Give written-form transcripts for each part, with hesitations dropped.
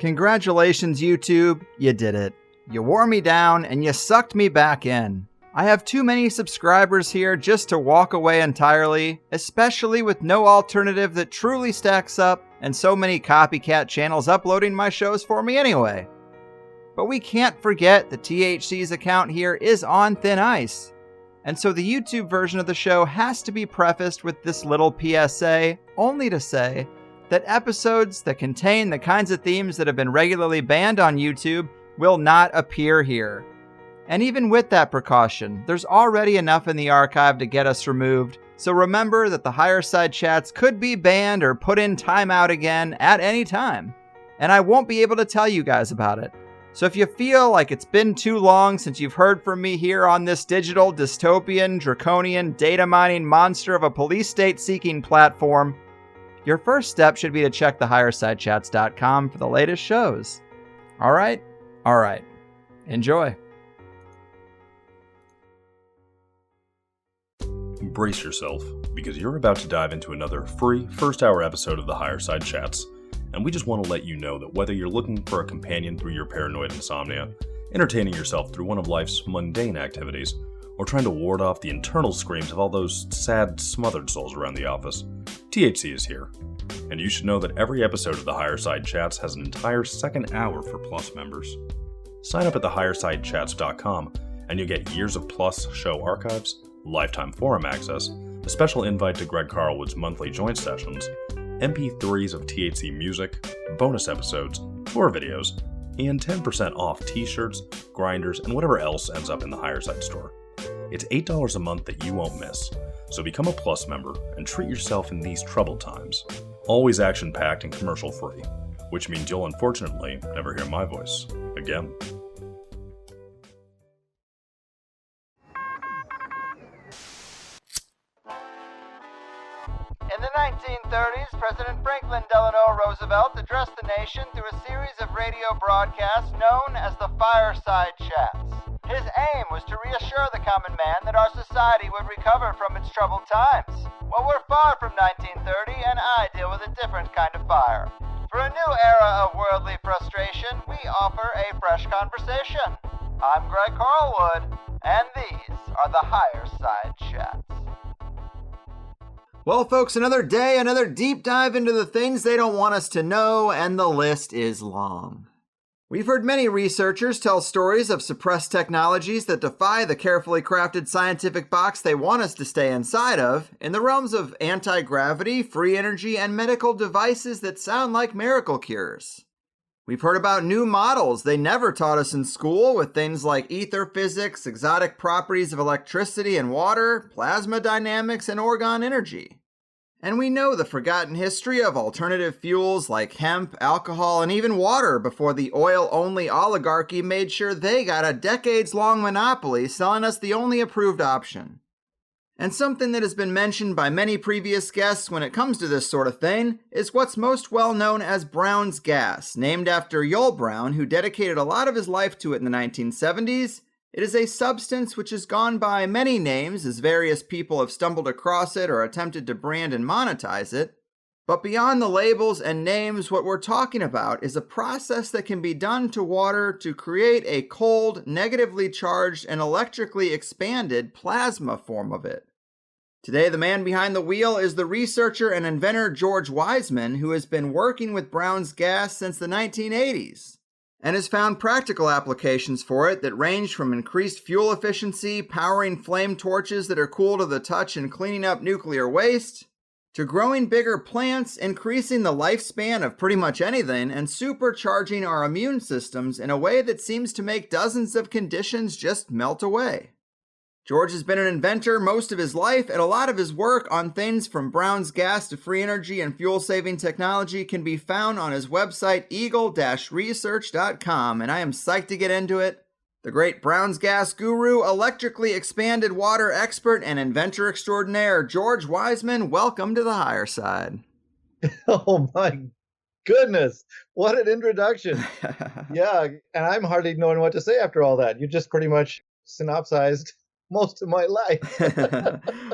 Congratulations, YouTube. You did it. You wore me down and you sucked me back in. I have too many subscribers here just to walk away entirely, especially with no alternative that truly stacks up and so many copycat channels uploading my shows for me anyway. But we can't forget that THC's account here is on thin ice. And so the YouTube version of the show has to be prefaced with this little PSA, only to say that episodes that contain the kinds of themes that have been regularly banned on YouTube will not appear here. And even with that precaution, there's already enough in the archive to get us removed, so remember that the higher side chats could be banned or put in timeout again at any time. And I won't be able to tell you guys about it. So if you feel like it's been too long since you've heard from me here on this digital, dystopian, draconian, data mining monster of a police state seeking platform, your first step should be to check the highersidechats.com for the latest shows. All right. Enjoy. Brace yourself, because you're about to dive into another free first-hour episode of the Higher Side Chats, and we just want to let you know that whether you're looking for a companion through your paranoid insomnia, entertaining yourself through one of life's mundane activities, or trying to ward off the internal screams of all those sad, smothered souls around the office, THC is here. And you should know that every episode of the Higher Side Chats has an entire second hour for Plus members. Sign up at thehighersidechats.com and you'll get years of Plus show archives, lifetime forum access, a special invite to Greg Carlwood's monthly joint sessions, MP3s of THC music, bonus episodes, tour videos, and 10% off t-shirts, grinders, and whatever else ends up in the Higher Side store. It's $8 a month that you won't miss, so become a Plus member and treat yourself in these troubled times. Always action-packed and commercial-free, which means you'll unfortunately never hear my voice again. In the 1930s, President Franklin Delano Roosevelt addressed the nation through a series of radio broadcasts known as the Fireside Chats. His aim was to reassure the common man that our society would recover from its troubled times. Well, we're far from 1930, and I deal with a different kind of fire. For a new era of worldly frustration, we offer a fresh conversation. I'm Greg Carlwood, and these are the Higher Side Chats. Well, folks, another day, another deep dive into the things they don't want us to know, and the list is long. We've heard many researchers tell stories of suppressed technologies that defy the carefully crafted scientific box they want us to stay inside of, in the realms of anti-gravity, free energy, and medical devices that sound like miracle cures. We've heard about new models they never taught us in school, with things like ether physics, exotic properties of electricity and water, plasma dynamics, and orgone energy. And we know the forgotten history of alternative fuels like hemp, alcohol, and even water before the oil-only oligarchy made sure they got a decades-long monopoly selling us the only approved option. And something that has been mentioned by many previous guests when it comes to this sort of thing is what's most well known as Brown's gas, named after Yul Brown, who dedicated a lot of his life to it in the 1970s. It is a substance which has gone by many names as various people have stumbled across it or attempted to brand and monetize it. But beyond the labels and names, what we're talking about is a process that can be done to water to create a cold, negatively charged, and electrically expanded plasma form of it. Today, the man behind the wheel is the researcher and inventor George Wiseman, who has been working with Brown's gas since the 1980s. And has found practical applications for it that range from increased fuel efficiency, powering flame torches that are cool to the touch and cleaning up nuclear waste, to growing bigger plants, increasing the lifespan of pretty much anything, and supercharging our immune systems in a way that seems to make dozens of conditions just melt away. George has been an inventor most of his life, and a lot of his work on things from Brown's gas to free energy and fuel-saving technology can be found on his website, eagle-research.com, and I am psyched to get into it. The great Brown's gas guru, electrically expanded water expert, and inventor extraordinaire, George Wiseman, welcome to the Higher Side. Oh my goodness, what an introduction. Yeah, and I'm hardly knowing what to say after all that. You just pretty much synopsized most of my life.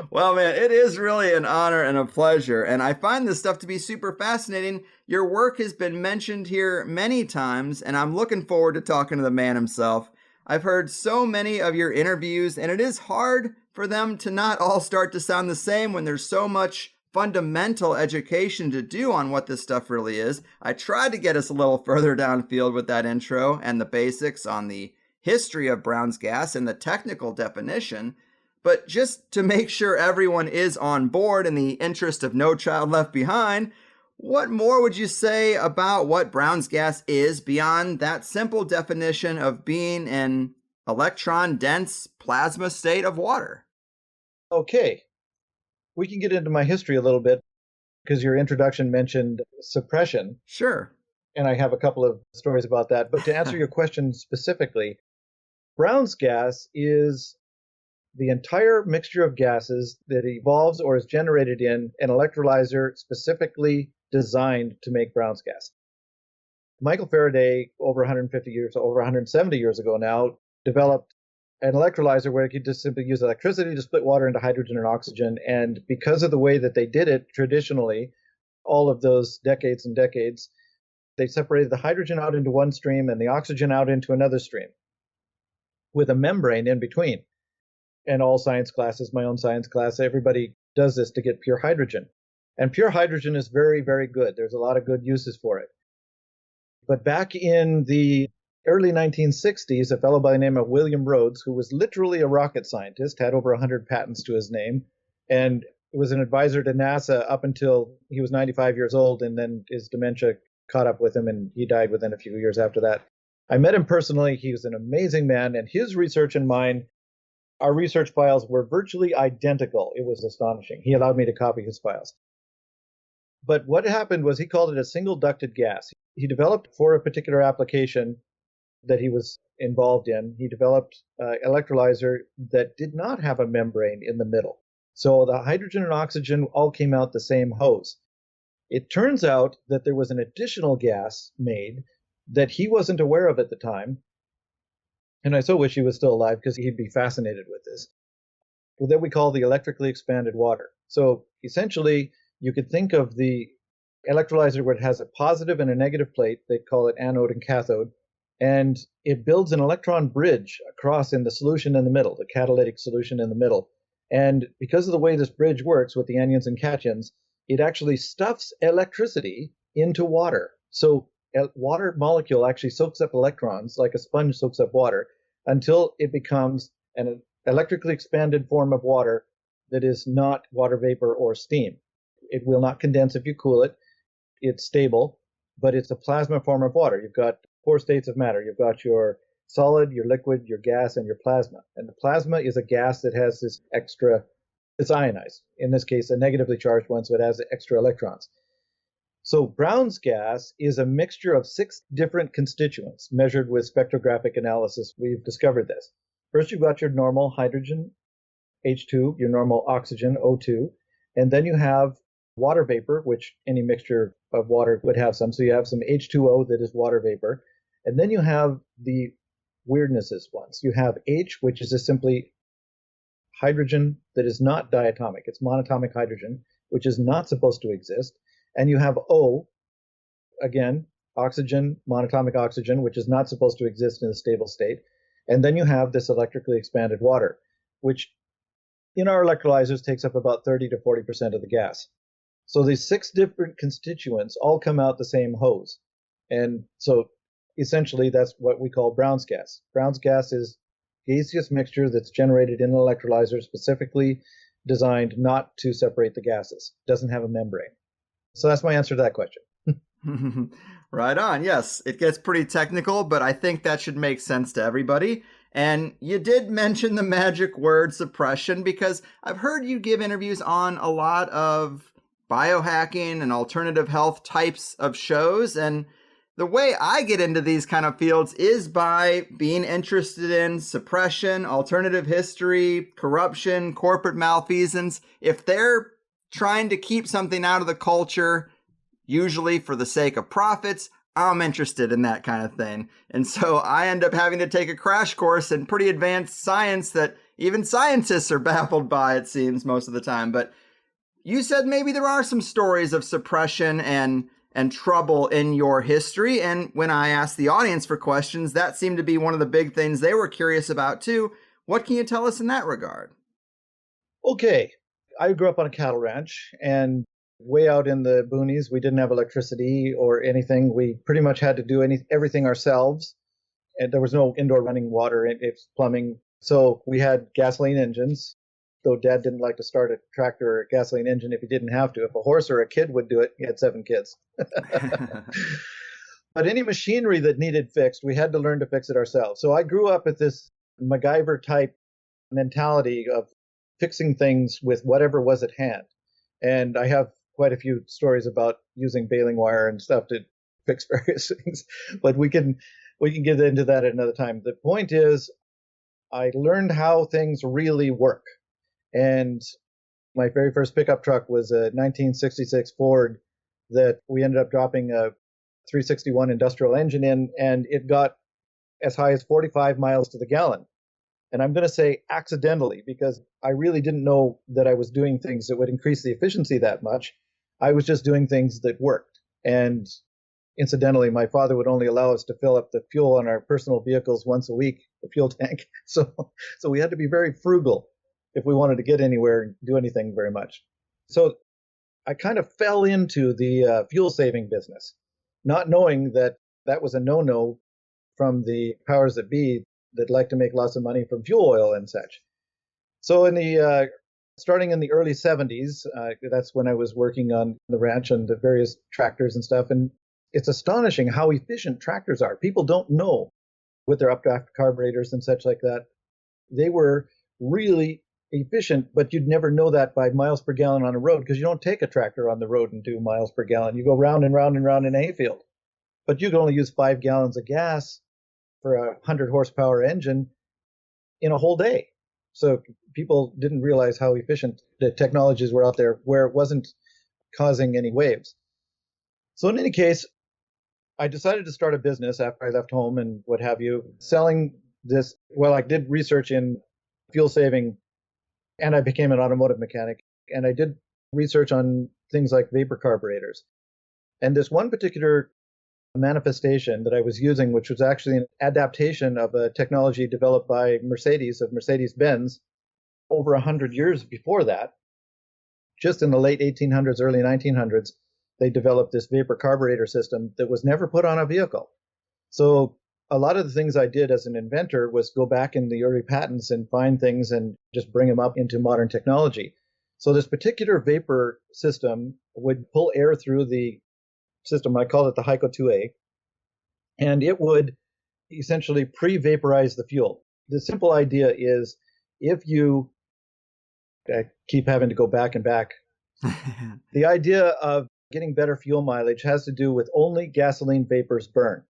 Well, man, it is really an honor and a pleasure. And I find this stuff to be super fascinating. Your work has been mentioned here many times, and I'm looking forward to talking to the man himself. I've heard so many of your interviews, and it is hard for them to not all start to sound the same when there's so much fundamental education to do on what this stuff really is. I tried to get us a little further downfield with that intro and the basics on the history of Brown's gas and the technical definition, but just to make sure everyone is on board in the interest of no child left behind, what more would you say about what Brown's gas is beyond that simple definition of being an electron-dense plasma state of water? Okay, we can get into my history a little bit because your introduction mentioned suppression. Sure. And I have a couple of stories about that. But to answer your question specifically, Brown's gas is the entire mixture of gases that evolves or is generated in an electrolyzer specifically designed to make Brown's gas. Michael Faraday, over 170 years ago now, developed an electrolyzer where you could just simply use electricity to split water into hydrogen and oxygen. And because of the way that they did it traditionally, all of those decades and decades, they separated the hydrogen out into one stream and the oxygen out into another stream with a membrane in between. And all science classes, my own science class, everybody does this to get pure hydrogen. And pure hydrogen is very, very good. There's a lot of good uses for it. But back in the early 1960s, a fellow by the name of William Rhodes, who was literally a rocket scientist, had over 100 patents to his name, and was an advisor to NASA up until he was 95 years old, and then his dementia caught up with him, and he died within a few years after that. I met him personally. He was an amazing man, and his research and mine, our research files were virtually identical. It was astonishing. He allowed me to copy his files. But what happened was he called it a single ducted gas. He developed for a particular application that he was involved in, he developed an electrolyzer that did not have a membrane in the middle. So the hydrogen and oxygen all came out the same hose. It turns out that there was an additional gas made that he wasn't aware of at the time. And I so wish he was still alive because he'd be fascinated with this. That we call the electrically expanded water. So essentially, you could think of the electrolyzer where it has a positive and a negative plate. They call it anode and cathode. And it builds an electron bridge across in the solution in the middle, the catalytic solution in the middle. And because of the way this bridge works with the anions and cations, it actually stuffs electricity into water. So a water molecule actually soaks up electrons like a sponge soaks up water until it becomes an electrically expanded form of water that is not water vapor or steam. It will not condense if you cool it. It's stable, but it's a plasma form of water. You've got 4 states of matter. You've got your solid, your liquid, your gas, and your plasma. And the plasma is a gas that has this extra, it's ionized. In this case, a negatively charged one, so it has extra electrons. So Brown's gas is a mixture of 6 different constituents measured with spectrographic analysis. We've discovered this. First, you've got your normal hydrogen, H2, your normal oxygen, O2, and then you have water vapor, which any mixture of water would have some. So you have some H2O that is water vapor. And then you have the weirdnesses ones. You have H, which is just simply hydrogen that is not diatomic. It's monatomic hydrogen, which is not supposed to exist. And you have O, again, oxygen, monatomic oxygen, which is not supposed to exist in a stable state. And then you have this electrically expanded water, which in our electrolyzers takes up about 30 to 40% of the gas. So these 6 different constituents all come out the same hose. And so essentially that's what we call Brown's gas. Brown's gas is gaseous mixture that's generated in an electrolyzer specifically designed not to separate the gases. It doesn't have a membrane. So that's my answer to that question. Right on. Yes, it gets pretty technical, but I think that should make sense to everybody. And you did mention the magic word suppression because I've heard you give interviews on a lot of biohacking and alternative health types of shows. And the way I get into these kind of fields is by being interested in suppression, alternative history, corruption, corporate malfeasance. If they're trying to keep something out of the culture, usually for the sake of profits, I'm interested in that kind of thing. And so I end up having to take a crash course in pretty advanced science that even scientists are baffled by, it seems, most of the time. But you said maybe there are some stories of suppression and trouble in your history. And when I asked the audience for questions, that seemed to be one of the big things they were curious about too. What can you tell us in that regard? Okay. I grew up on a cattle ranch, and way out in the boonies, we didn't have electricity or anything. We pretty much had to do everything ourselves. And there was no indoor running water, it's plumbing. So we had gasoline engines, though Dad didn't like to start a tractor or a gasoline engine if he didn't have to. If a horse or a kid would do it, he had 7 kids. But any machinery that needed fixed, we had to learn to fix it ourselves. So I grew up with this MacGyver type mentality of fixing things with whatever was at hand. And I have quite a few stories about using baling wire and stuff to fix various things, but we can get into that at another time. The point is, I learned how things really work. And my very first pickup truck was a 1966 Ford that we ended up dropping a 361 industrial engine in, and it got as high as 45 miles to the gallon. And I'm going to say accidentally, because I really didn't know that I was doing things that would increase the efficiency that much. I was just doing things that worked. And incidentally, my father would only allow us to fill up the fuel on our personal vehicles once a week, the fuel tank. So we had to be very frugal if we wanted to get anywhere and do anything very much. So I kind of fell into the fuel saving business, not knowing that that was a no-no from the powers that be that like to make lots of money from fuel oil and such. So starting in the early 70s, that's when I was working on the ranch and the various tractors and stuff. And it's astonishing how efficient tractors are. People don't know with their updraft carburetors and such like that. They were really efficient, but you'd never know that by miles per gallon on a road, because you don't take a tractor on the road and do miles per gallon. You go round and round and round in a hayfield. But you can only use 5 gallons of gas for a 100 horsepower engine in a whole day. So people didn't realize how efficient the technologies were out there where it wasn't causing any waves. So in any case, I decided to start a business after I left home and what have you, selling this. Well, I did research in fuel saving, and I became an automotive mechanic, and I did research on things like vapor carburetors. And this one particular manifestation that I was using, which was actually an adaptation of a technology developed by Mercedes, of Mercedes-Benz, over 100 years before that. Just in the late 1800s, early 1900s, they developed this vapor carburetor system that was never put on a vehicle. So a lot of the things I did as an inventor was go back in the early patents and find things and just bring them up into modern technology. So this particular vapor system would pull air through the system. I call it the HYCO 2A, and it would essentially pre-vaporize the fuel. The simple idea is, I keep having to go back and back. The idea of getting better fuel mileage has to do with only gasoline vapors burn.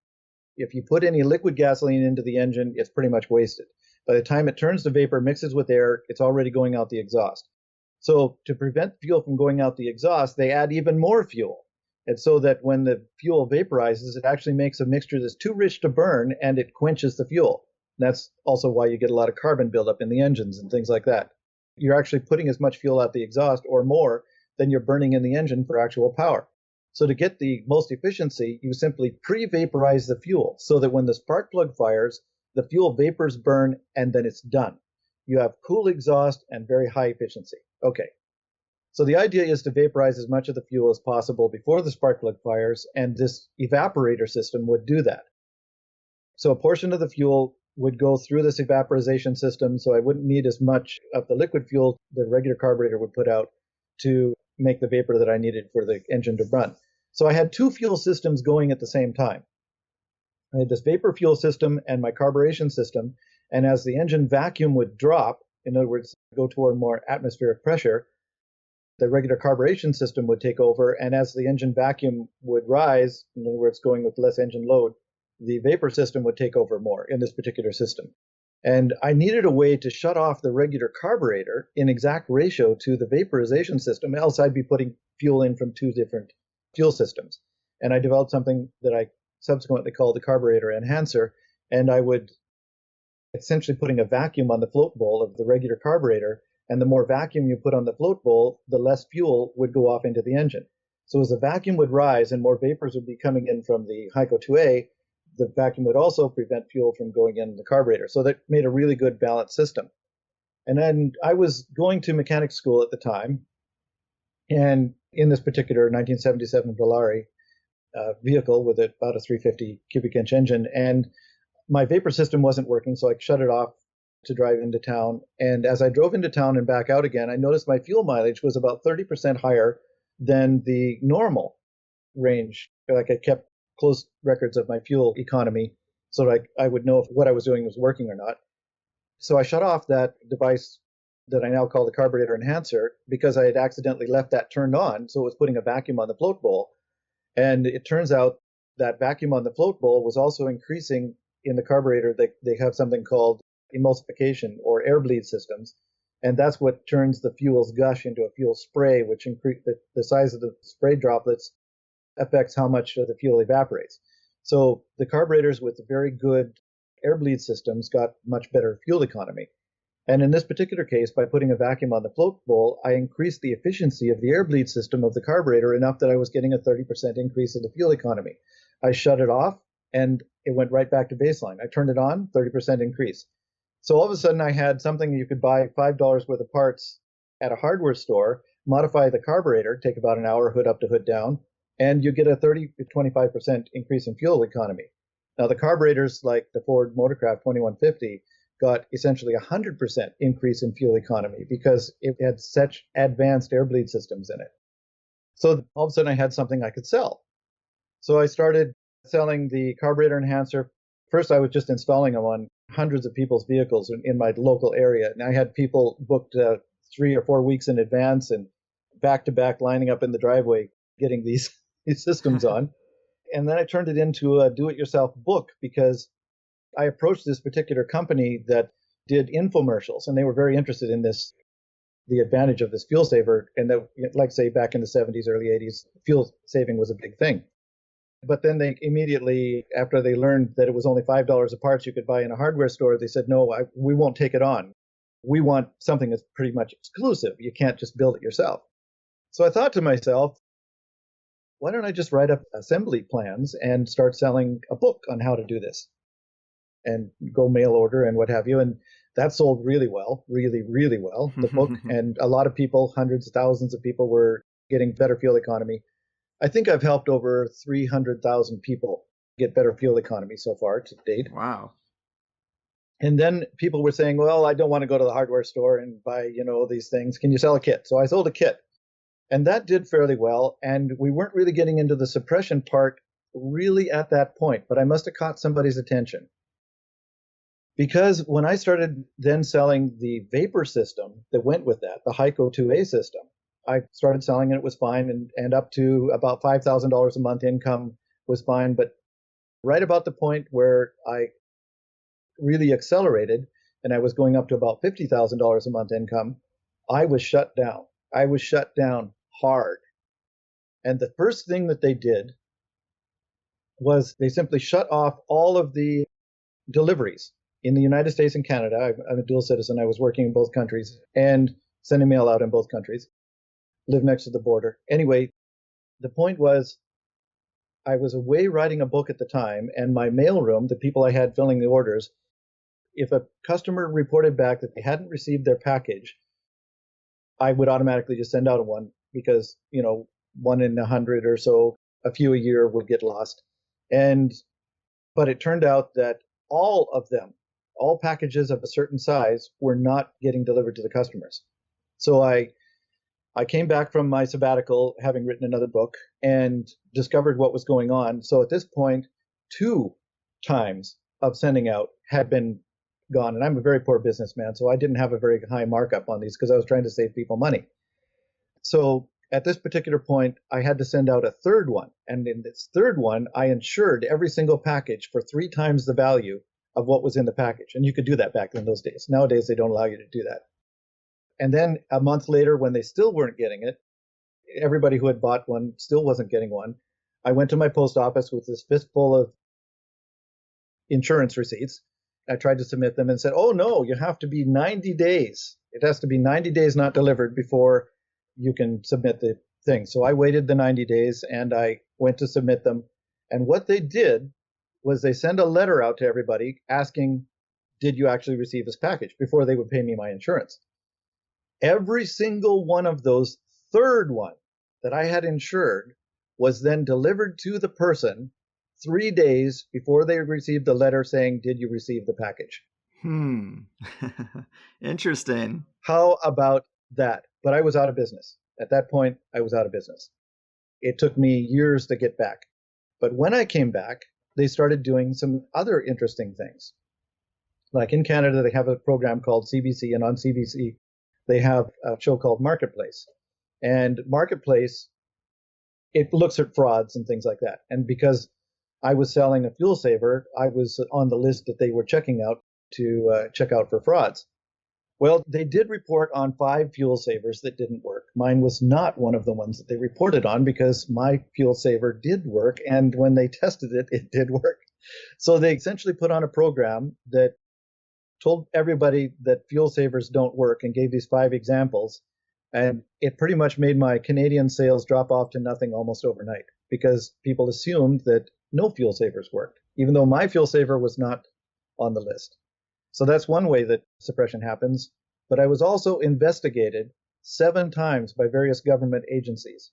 If you put any liquid gasoline into the engine, it's pretty much wasted. By the time it turns to vapor, mixes with air, it's already going out the exhaust. So to prevent fuel from going out the exhaust, they add even more fuel. And so that when the fuel vaporizes, it actually makes a mixture that's too rich to burn, and it quenches the fuel. And that's also why you get a lot of carbon buildup in the engines and things like that. You're actually putting as much fuel out the exhaust or more than you're burning in the engine for actual power. So to get the most efficiency, you simply pre-vaporize the fuel so that when the spark plug fires, the fuel vapors burn and then it's done. You have cool exhaust and very high efficiency. Okay. So the idea is to vaporize as much of the fuel as possible before the spark plug fires, and this evaporator system would do that. So a portion of the fuel would go through this evaporization system, so I wouldn't need as much of the liquid fuel the regular carburetor would put out to make the vapor that I needed for the engine to run. So I had 2 fuel systems going at the same time. I had this vapor fuel system and my carburation system, and as the engine vacuum would drop, in other words, go toward more atmospheric pressure, the regular carburation system would take over, and as the engine vacuum would rise, in other words, going with less engine load, the vapor system would take over more in this particular system. And I needed a way to shut off the regular carburetor in exact ratio to the vaporization system, else I'd be putting fuel in from 2 different fuel systems. And I developed something that I subsequently called the carburetor enhancer, and I would essentially putting a vacuum on the float bowl of the regular carburetor. And the more vacuum you put on the float bowl, the less fuel would go off into the engine. So as the vacuum would rise and more vapors would be coming in from the HYCO 2A, the vacuum would also prevent fuel from going in the carburetor. So that made a really good balanced system. And then I was going to mechanics school at the time, and in this particular 1977 Volare vehicle with about a 350 cubic inch engine, and my vapor system wasn't working, so I shut it off to drive into town. And as I drove into town and back out again, I noticed my fuel mileage was about 30% higher than the normal range. Like I kept close records of my fuel economy so that I would know if what I was doing was working or not. So I shut off that device that I now call the carburetor enhancer because I had accidentally left that turned on, so it was putting a vacuum on the float bowl. And it turns out that vacuum on the float bowl was also increasing in the carburetor. They have something called emulsification or air bleed systems, and that's what turns the fuel's gush into a fuel spray, which increase the size of the spray droplets affects how much of the fuel evaporates. So the carburetors with very good air bleed systems got much better fuel economy. And in this particular case, by putting a vacuum on the float bowl, I increased the efficiency of the air bleed system of the carburetor enough that I was getting a 30% increase in the fuel economy. I shut it off and it went right back to baseline. I turned it on, 30% increase. So all of a sudden I had something you could buy $5 worth of parts at a hardware store, modify the carburetor, take about an hour, hood up to hood down, and you get a 30 to 25% increase in fuel economy. Now the carburetors like the Ford Motorcraft 2150 got essentially 100% increase in fuel economy because it had such advanced air bleed systems in it. So all of a sudden I had something I could sell. So I started selling the carburetor enhancer. First I was just installing them on hundreds of people's vehicles in my local area. And I had people booked 3 or 4 weeks in advance and back to back lining up in the driveway getting these systems on. And then I turned it into a do-it-yourself book because I approached this particular company that did infomercials, and they were very interested in this, the advantage of this fuel saver. And that, like say back in the 70s, early 80s, fuel saving was a big thing. But then they immediately, after they learned that it was only $5 a parts you could buy in a hardware store, they said, no, we won't take it on. We want something that's pretty much exclusive. You can't just build it yourself. So I thought to myself, why don't I just write up assembly plans and start selling a book on how to do this and go mail order and what have you. And that sold really well, really, really well, the book. And a lot of people, hundreds of thousands of people were getting better fuel economy. I think I've helped over 300,000 people get better fuel economy so far to date. Wow. And then people were saying, well, I don't want to go to the hardware store and buy, these things. Can you sell a kit? So I sold a kit. And that did fairly well. And we weren't really getting into the suppression part really at that point, but I must have caught somebody's attention. Because when I started then selling the vapor system that went with that, the HYCO 2A system, I started selling and it was fine, and up to about $5,000 a month income was fine. But right about the point where I really accelerated and I was going up to about $50,000 a month income, I was shut down. I was shut down hard. And the first thing that they did was they simply shut off all of the deliveries in the United States and Canada. I'm a dual citizen. I was working in both countries and sending mail out in both countries. Live next to the border. Anyway, the point was I was away writing a book at the time, and my mailroom, the people I had filling the orders, if a customer reported back that they hadn't received their package, I would automatically just send out one because, 1 in 100 or so, a few a year would get lost. But it turned out that all of them, all packages of a certain size, were not getting delivered to the customers. So I came back from my sabbatical, having written another book, and discovered what was going on. So at this point, 2 times of sending out had been gone. And I'm a very poor businessman, so I didn't have a very high markup on these because I was trying to save people money. So at this particular point, I had to send out a third one. And in this third one, I insured every single package for 3 times the value of what was in the package. And you could do that back in those days. Nowadays, they don't allow you to do that. And then a month later, when they still weren't getting it, everybody who had bought one still wasn't getting one. I went to my post office with this fistful of insurance receipts I tried to submit them and said, oh, no, you have to be 90 days. It has to be 90 days not delivered before you can submit the thing. So I waited the 90 days and I went to submit them. And what they did was they send a letter out to everybody asking, did you actually receive this package, before they would pay me my insurance. Every single one of those third one that I had insured was then delivered to the person 3 days before they received the letter saying, did you receive the package? Interesting. How about that? But I was out of business. At that point, I was out of business. It took me years to get back. But when I came back, they started doing some other interesting things. Like in Canada, they have a program called CBC, and on CBC, they have a show called Marketplace. And Marketplace, it looks at frauds and things like that. And because I was selling a fuel saver, I was on the list that they were checking out to check out for frauds. Well, they did report on 5 fuel savers that didn't work. Mine was not one of the ones that they reported on, because my fuel saver did work. And when they tested it, it did work. So they essentially put on a program that told everybody that fuel savers don't work and gave these 5 examples. And it pretty much made my Canadian sales drop off to nothing almost overnight, because people assumed that no fuel savers worked, even though my fuel saver was not on the list. So that's one way that suppression happens. But I was also investigated 7 times by various government agencies,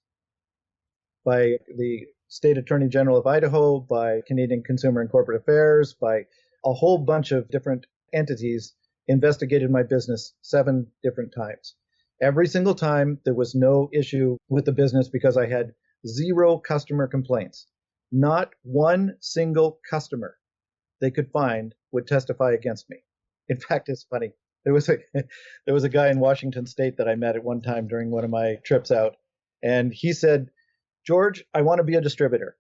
by the State Attorney General of Idaho, by Canadian Consumer and Corporate Affairs, by a whole bunch of different entities investigated my business 7 different times. Every single time there was no issue with the business because I had 0 customer complaints. Not one single customer they could find would testify against me. In fact, it's funny. There was a guy in Washington State that I met at one time during one of my trips out, and he said, George, I want to be a distributor.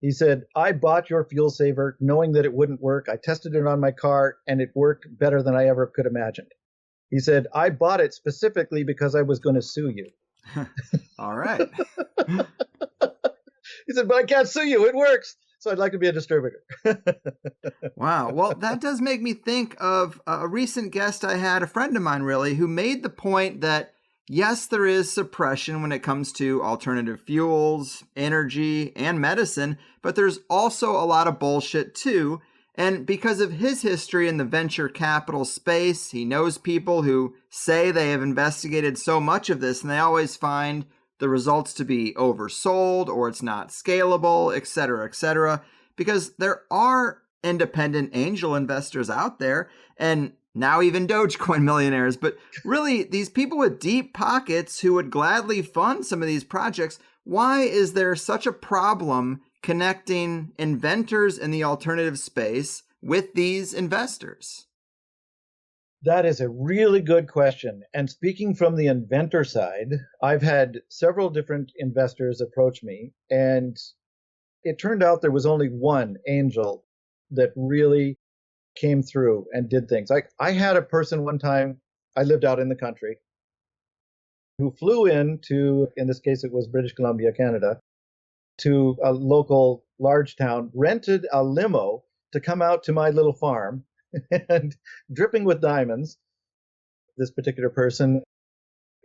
He said, I bought your fuel saver knowing that it wouldn't work. I tested it on my car, and it worked better than I ever could imagine. He said, I bought it specifically because I was going to sue you. All right. He said, but I can't sue you. It works. So I'd like to be a distributor. Wow. Well, that does make me think of a recent guest I had, a friend of mine really, who made the point that, yes, there is suppression when it comes to alternative fuels, energy, and medicine, but there's also a lot of bullshit too. And because of his history in the venture capital space, he knows people who say they have investigated so much of this and they always find the results to be oversold or it's not scalable, et cetera, because there are independent angel investors out there and now even Dogecoin millionaires. But really, these people with deep pockets who would gladly fund some of these projects, why is there such a problem connecting inventors in the alternative space with these investors? That is a really good question. And speaking from the inventor side, I've had several different investors approach me, and it turned out there was only one angel that really came through and did things. I had a person one time, I lived out in the country, who flew in this case it was British Columbia, Canada, to a local large town, rented a limo to come out to my little farm, and dripping with diamonds, this particular person,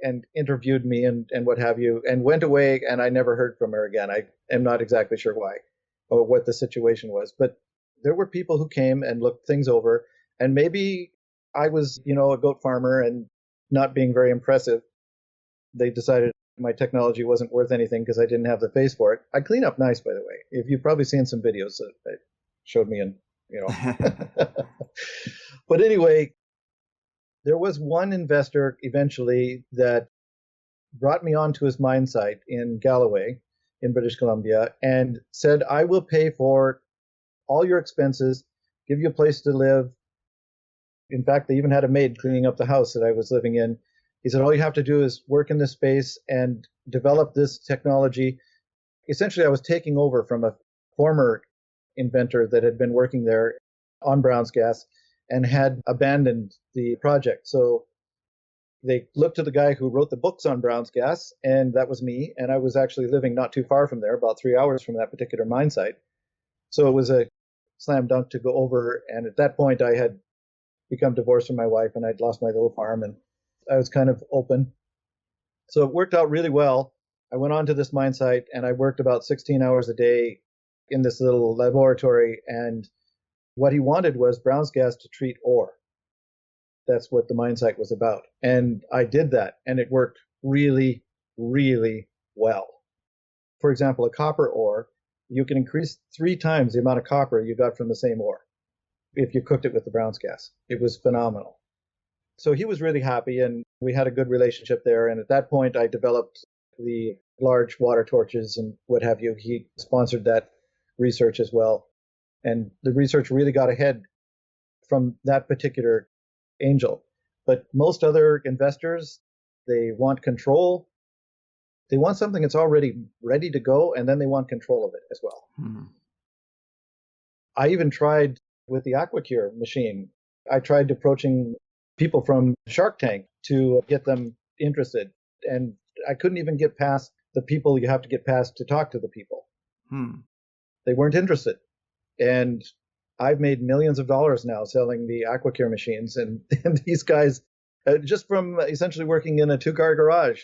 and interviewed me and what have you, and went away, and I never heard from her again. I am not exactly sure why or what the situation was, but there were people who came and looked things over, and maybe I was, a goat farmer and not being very impressive. They decided my technology wasn't worth anything because I didn't have the face for it. I clean up nice, by the way. If you've probably seen some videos that showed me in, But anyway, there was one investor eventually that brought me onto his mine site in Galloway in British Columbia and said, I will pay for all your expenses, give you a place to live. In fact, they even had a maid cleaning up the house that I was living in. He said, all you have to do is work in this space and develop this technology. Essentially, I was taking over from a former inventor that had been working there on Brown's gas and had abandoned the project. So they looked to the guy who wrote the books on Brown's gas, and that was me. And I was actually living not too far from there, about 3 hours from that particular mine site. So it was a slam dunk to go over. And at that point, I had become divorced from my wife, and I'd lost my little farm, and I was kind of open. So it worked out really well. I went on to this mine site, and I worked about 16 hours a day in this little laboratory. And what he wanted was Brown's gas to treat ore. That's what the mine site was about. And I did that, and it worked really, really well. For example, a copper ore, you can increase 3 times the amount of copper you got from the same ore if you cooked it with the Brown's gas. It was phenomenal. So he was really happy, and we had a good relationship there. And at that point, I developed the large water torches and what have you. He sponsored that research as well. And the research really got ahead from that particular angel. But most other investors, they want control. They want something that's already ready to go, and then they want control of it as well. I even tried with the AquaCure machine. I tried approaching people from Shark Tank to get them interested, and I couldn't even get past the people you have to get past to talk to the people. They weren't interested. And I've made millions of dollars now selling the AquaCure machines, and these guys, just from essentially working in a 2-car garage,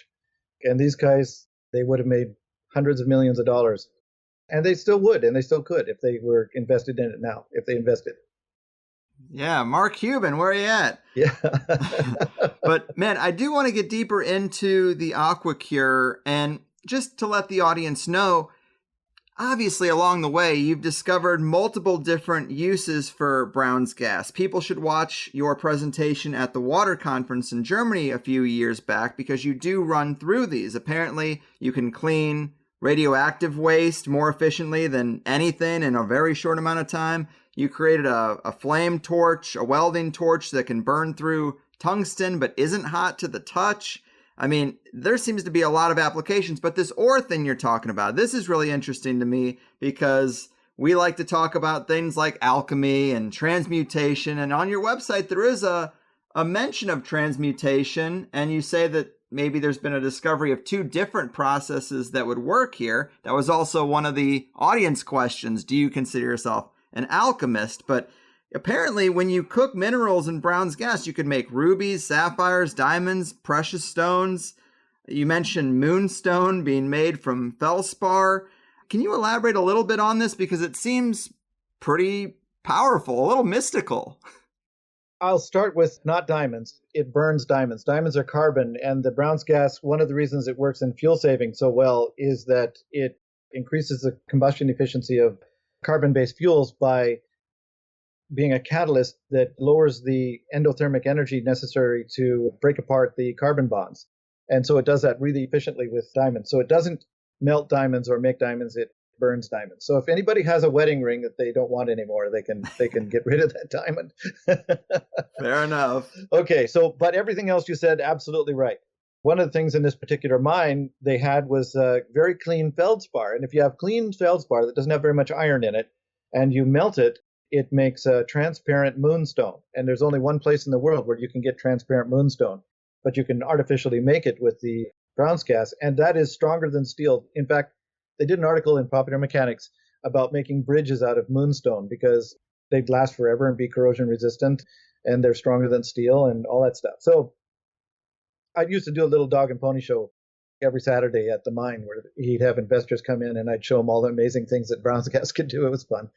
and these guys, they would have made hundreds of millions of dollars. And they still would, and they still could if they were invested in it now, if they invested. Yeah, Mark Cuban, where are you at? Yeah. But man, I do want to get deeper into the AquaCure, and just to let the audience know, obviously along the way, you've discovered multiple different uses for Brown's gas. People should watch your presentation at the water conference in Germany a few years back, because you do run through these. Apparently, you can clean radioactive waste more efficiently than anything in a very short amount of time. You created a flame torch, a welding torch that can burn through tungsten but isn't hot to the touch. I mean, there seems to be a lot of applications, but this ore thing you're talking about, this is really interesting to me, because we like to talk about things like alchemy and transmutation. And on your website, there is a mention of transmutation, and you say that maybe there's been a discovery of 2 different processes that would work here. That was also one of the audience questions. Do you consider yourself an alchemist? But apparently, when you cook minerals in Brown's gas, you can make rubies, sapphires, diamonds, precious stones. You mentioned moonstone being made from feldspar. Can you elaborate a little bit on this? Because it seems pretty powerful, a little mystical. I'll start with not diamonds. It burns diamonds. Diamonds are carbon, and the Brown's gas, one of the reasons it works in fuel saving so well is that it increases the combustion efficiency of carbon-based fuels by being a catalyst that lowers the endothermic energy necessary to break apart the carbon bonds. And so it does that really efficiently with diamonds. So it doesn't melt diamonds or make diamonds, it burns diamonds. So if anybody has a wedding ring that they don't want anymore, they can get rid of that diamond. Fair enough. Okay, so but everything else you said, absolutely right. One of the things in this particular mine they had was very clean feldspar. And if you have clean feldspar that doesn't have very much iron in it, and you melt it, it makes a transparent moonstone. And there's only one place in the world where you can get transparent moonstone, but you can artificially make it with the Brown's gas, and that is stronger than steel. In fact, they did an article in Popular Mechanics about making bridges out of moonstone because they'd last forever and be corrosion resistant, and they're stronger than steel and all that stuff. So I used to do a little dog and pony show every Saturday at the mine where he'd have investors come in and I'd show them all the amazing things that Brown's gas could do. It was fun.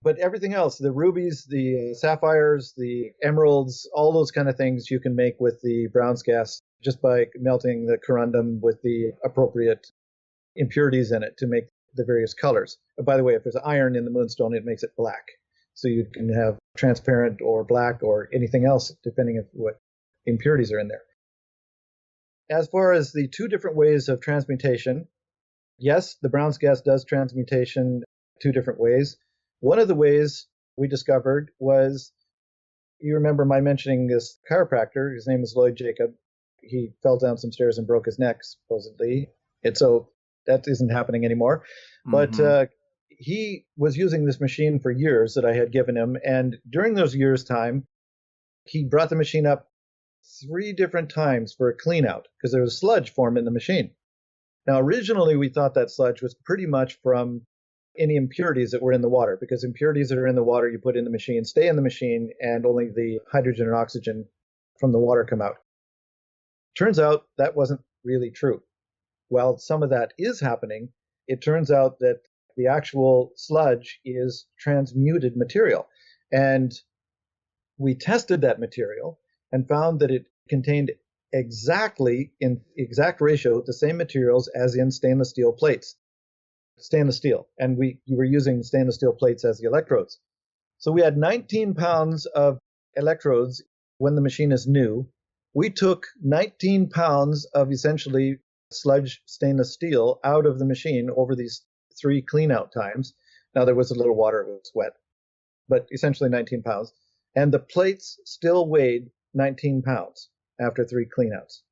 But everything else, the rubies, the sapphires, the emeralds, all those kind of things you can make with the Brown's gas just by melting the corundum with the appropriate impurities in it to make the various colors. By the way, if there's iron in the moonstone, it makes it black. So you can have transparent or black or anything else, depending on what impurities are in there. As far as the 2 different ways of transmutation, yes, the Brown's gas does transmutation 2 different ways. One of the ways we discovered was, you remember my mentioning this chiropractor, his name is Lloyd Jacob. He fell down some stairs and broke his neck, supposedly. And so that isn't happening anymore. Mm-hmm. But he was using this machine for years that I had given him. And during those years' time, he brought the machine up 3 different times for a clean out because there was sludge formed in the machine. Now, originally, we thought that sludge was pretty much from any impurities that were in the water, because impurities that are in the water you put in the machine stay in the machine, and only the hydrogen and oxygen from the water come out. Turns out that wasn't really true. While some of that is happening, it turns out that the actual sludge is transmuted material. And we tested that material and found that it contained exactly, in exact ratio, the same materials as in stainless steel plates. Stainless steel. And we were using stainless steel plates as the electrodes. So we had 19 pounds of electrodes when the machine is new. We took 19 pounds of essentially sludge stainless steel out of the machine over these 3 clean-out times. Now, there was a little water, it was wet, but essentially 19 pounds. And the plates still weighed 19 pounds after 3 clean-outs.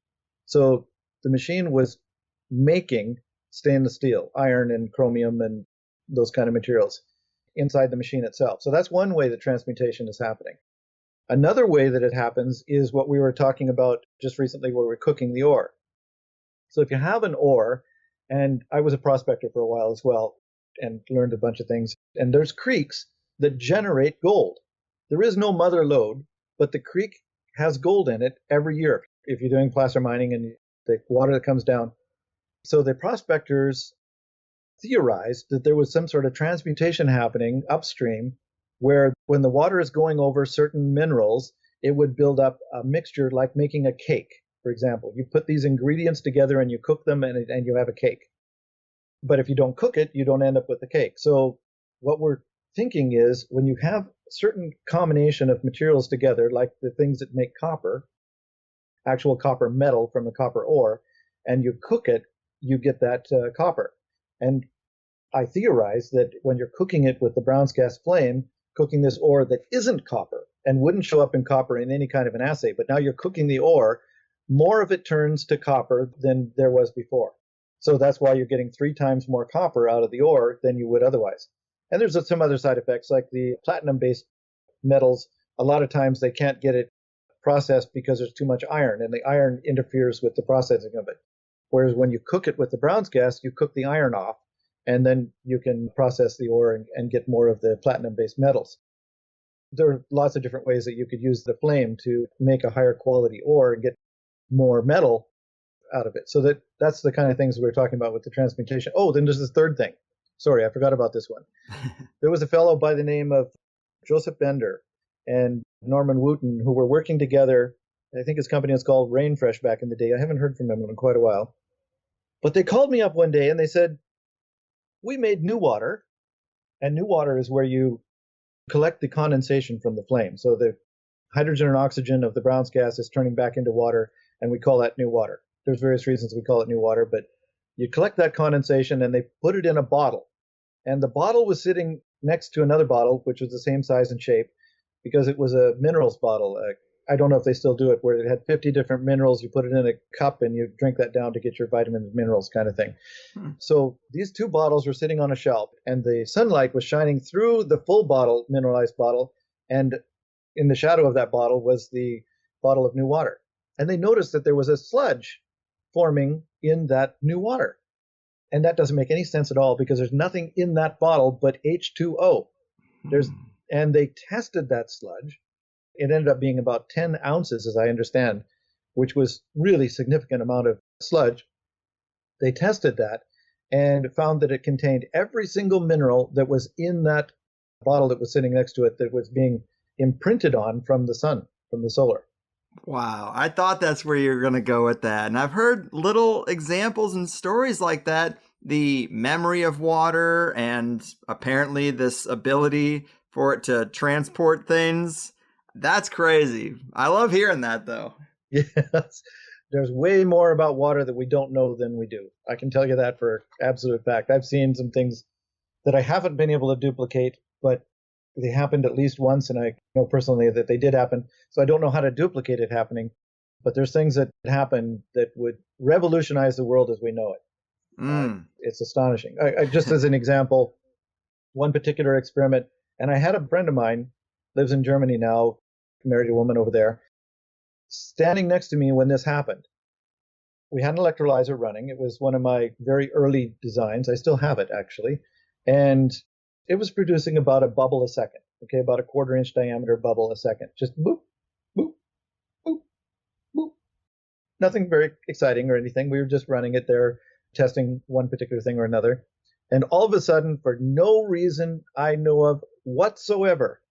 So the machine was making stainless steel, iron and chromium and those kind of materials inside the machine itself. So that's one way that transmutation is happening. Another way that it happens is what we were talking about just recently, where we're cooking the ore. So if you have an ore, and I was a prospector for a while as well and learned a bunch of things, and there's creeks that generate gold. There is no mother lode, but the creek has gold in it every year if you're doing placer mining and the water that comes down. So the prospectors theorized that there was some sort of transmutation happening upstream, where when the water is going over certain minerals, it would build up a mixture like making a cake. For example, you put these ingredients together and you cook them and you have a cake. But if you don't cook it, you don't end up with the cake. So what we're thinking is, when you have a certain combination of materials together, like the things that make copper, actual copper metal from the copper ore, and you cook it, you get that copper. And I theorize that when you're cooking it with the Brown's gas flame, cooking this ore that isn't copper and wouldn't show up in copper in any kind of an assay, but now you're cooking the ore, more of it turns to copper than there was before. So that's why you're getting 3 times more copper out of the ore than you would otherwise. And there's some other side effects, like the platinum-based metals. A lot of times they can't get it processed because there's too much iron, and the iron interferes with the processing of it. Whereas when you cook it with the Brown's gas, you cook the iron off, and then you can process the ore and get more of the platinum-based metals. There are lots of different ways that you could use the flame to make a higher quality ore and get more metal out of it. So that's the kind of things we were talking about with the transmutation. Oh, then there's this third thing. Sorry, I forgot about this one. There was a fellow by the name of Joseph Bender and Norman Wooten who were working together. I think his company was called Rainfresh back in the day. I haven't heard from him in quite a while. But they called me up one day and they said, we made new water, and new water is where you collect the condensation from the flame. So the hydrogen and oxygen of the Brown's gas is turning back into water, and we call that new water. There's various reasons we call it new water, but you collect that condensation and they put it in a bottle. And the bottle was sitting next to another bottle, which was the same size and shape, because it was a minerals bottle. I don't know if they still do it, where it had 50 different minerals. You put it in a cup and you drink that down to get your vitamins and minerals kind of thing. So these 2 bottles were sitting on a shelf, and the sunlight was shining through the full bottle, mineralized bottle, and in the shadow of that bottle was the bottle of new water. And they noticed that there was a sludge forming in that new water. And that doesn't make any sense at all, because there's nothing in that bottle but H2O. And they tested that sludge. It ended up being about 10 ounces, as I understand, which was really significant amount of sludge. They tested that and found that it contained every single mineral that was in that bottle that was sitting next to it, that was being imprinted on from the sun, from the solar. Wow, I thought that's where you're going to go with that. And I've heard little examples and stories like that. The memory of water, and apparently this ability for it to transport things. That's crazy. I love hearing that, though. Yes. There's way more about water that we don't know than we do. I can tell you that for absolute fact. I've seen some things that I haven't been able to duplicate, but they happened at least once, and I know personally that they did happen. So I don't know how to duplicate it happening, but there's things that happen that would revolutionize the world as we know it. It's astonishing. I just as an example, one particular experiment, and I had a friend of mine, lives in Germany now, married a woman over there, standing next to me when this happened. We had an electrolyzer running. It was one of my very early designs. I still have it, actually. And it was producing about a bubble a second, okay, about a 1/4 inch diameter bubble a second. Just boop, boop, boop, boop. Nothing very exciting or anything. We were just running it there, testing one particular thing or another. And all of a sudden, for no reason I know of whatsoever,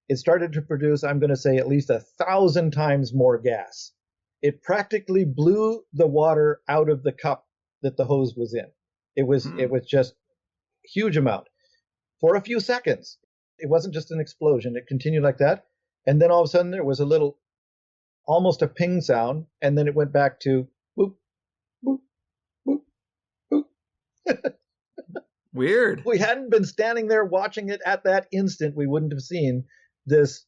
it started to produce, I'm going to say, at least 1,000 times more gas. It practically blew the water out of the cup that the hose was in. It was just a huge amount for a few seconds. It wasn't just an explosion. It continued like that. And then all of a sudden there was a little, almost a ping sound. And then it went back to boop, boop, boop, boop. Weird. If we hadn't been standing there watching it at that instant, we wouldn't have seen this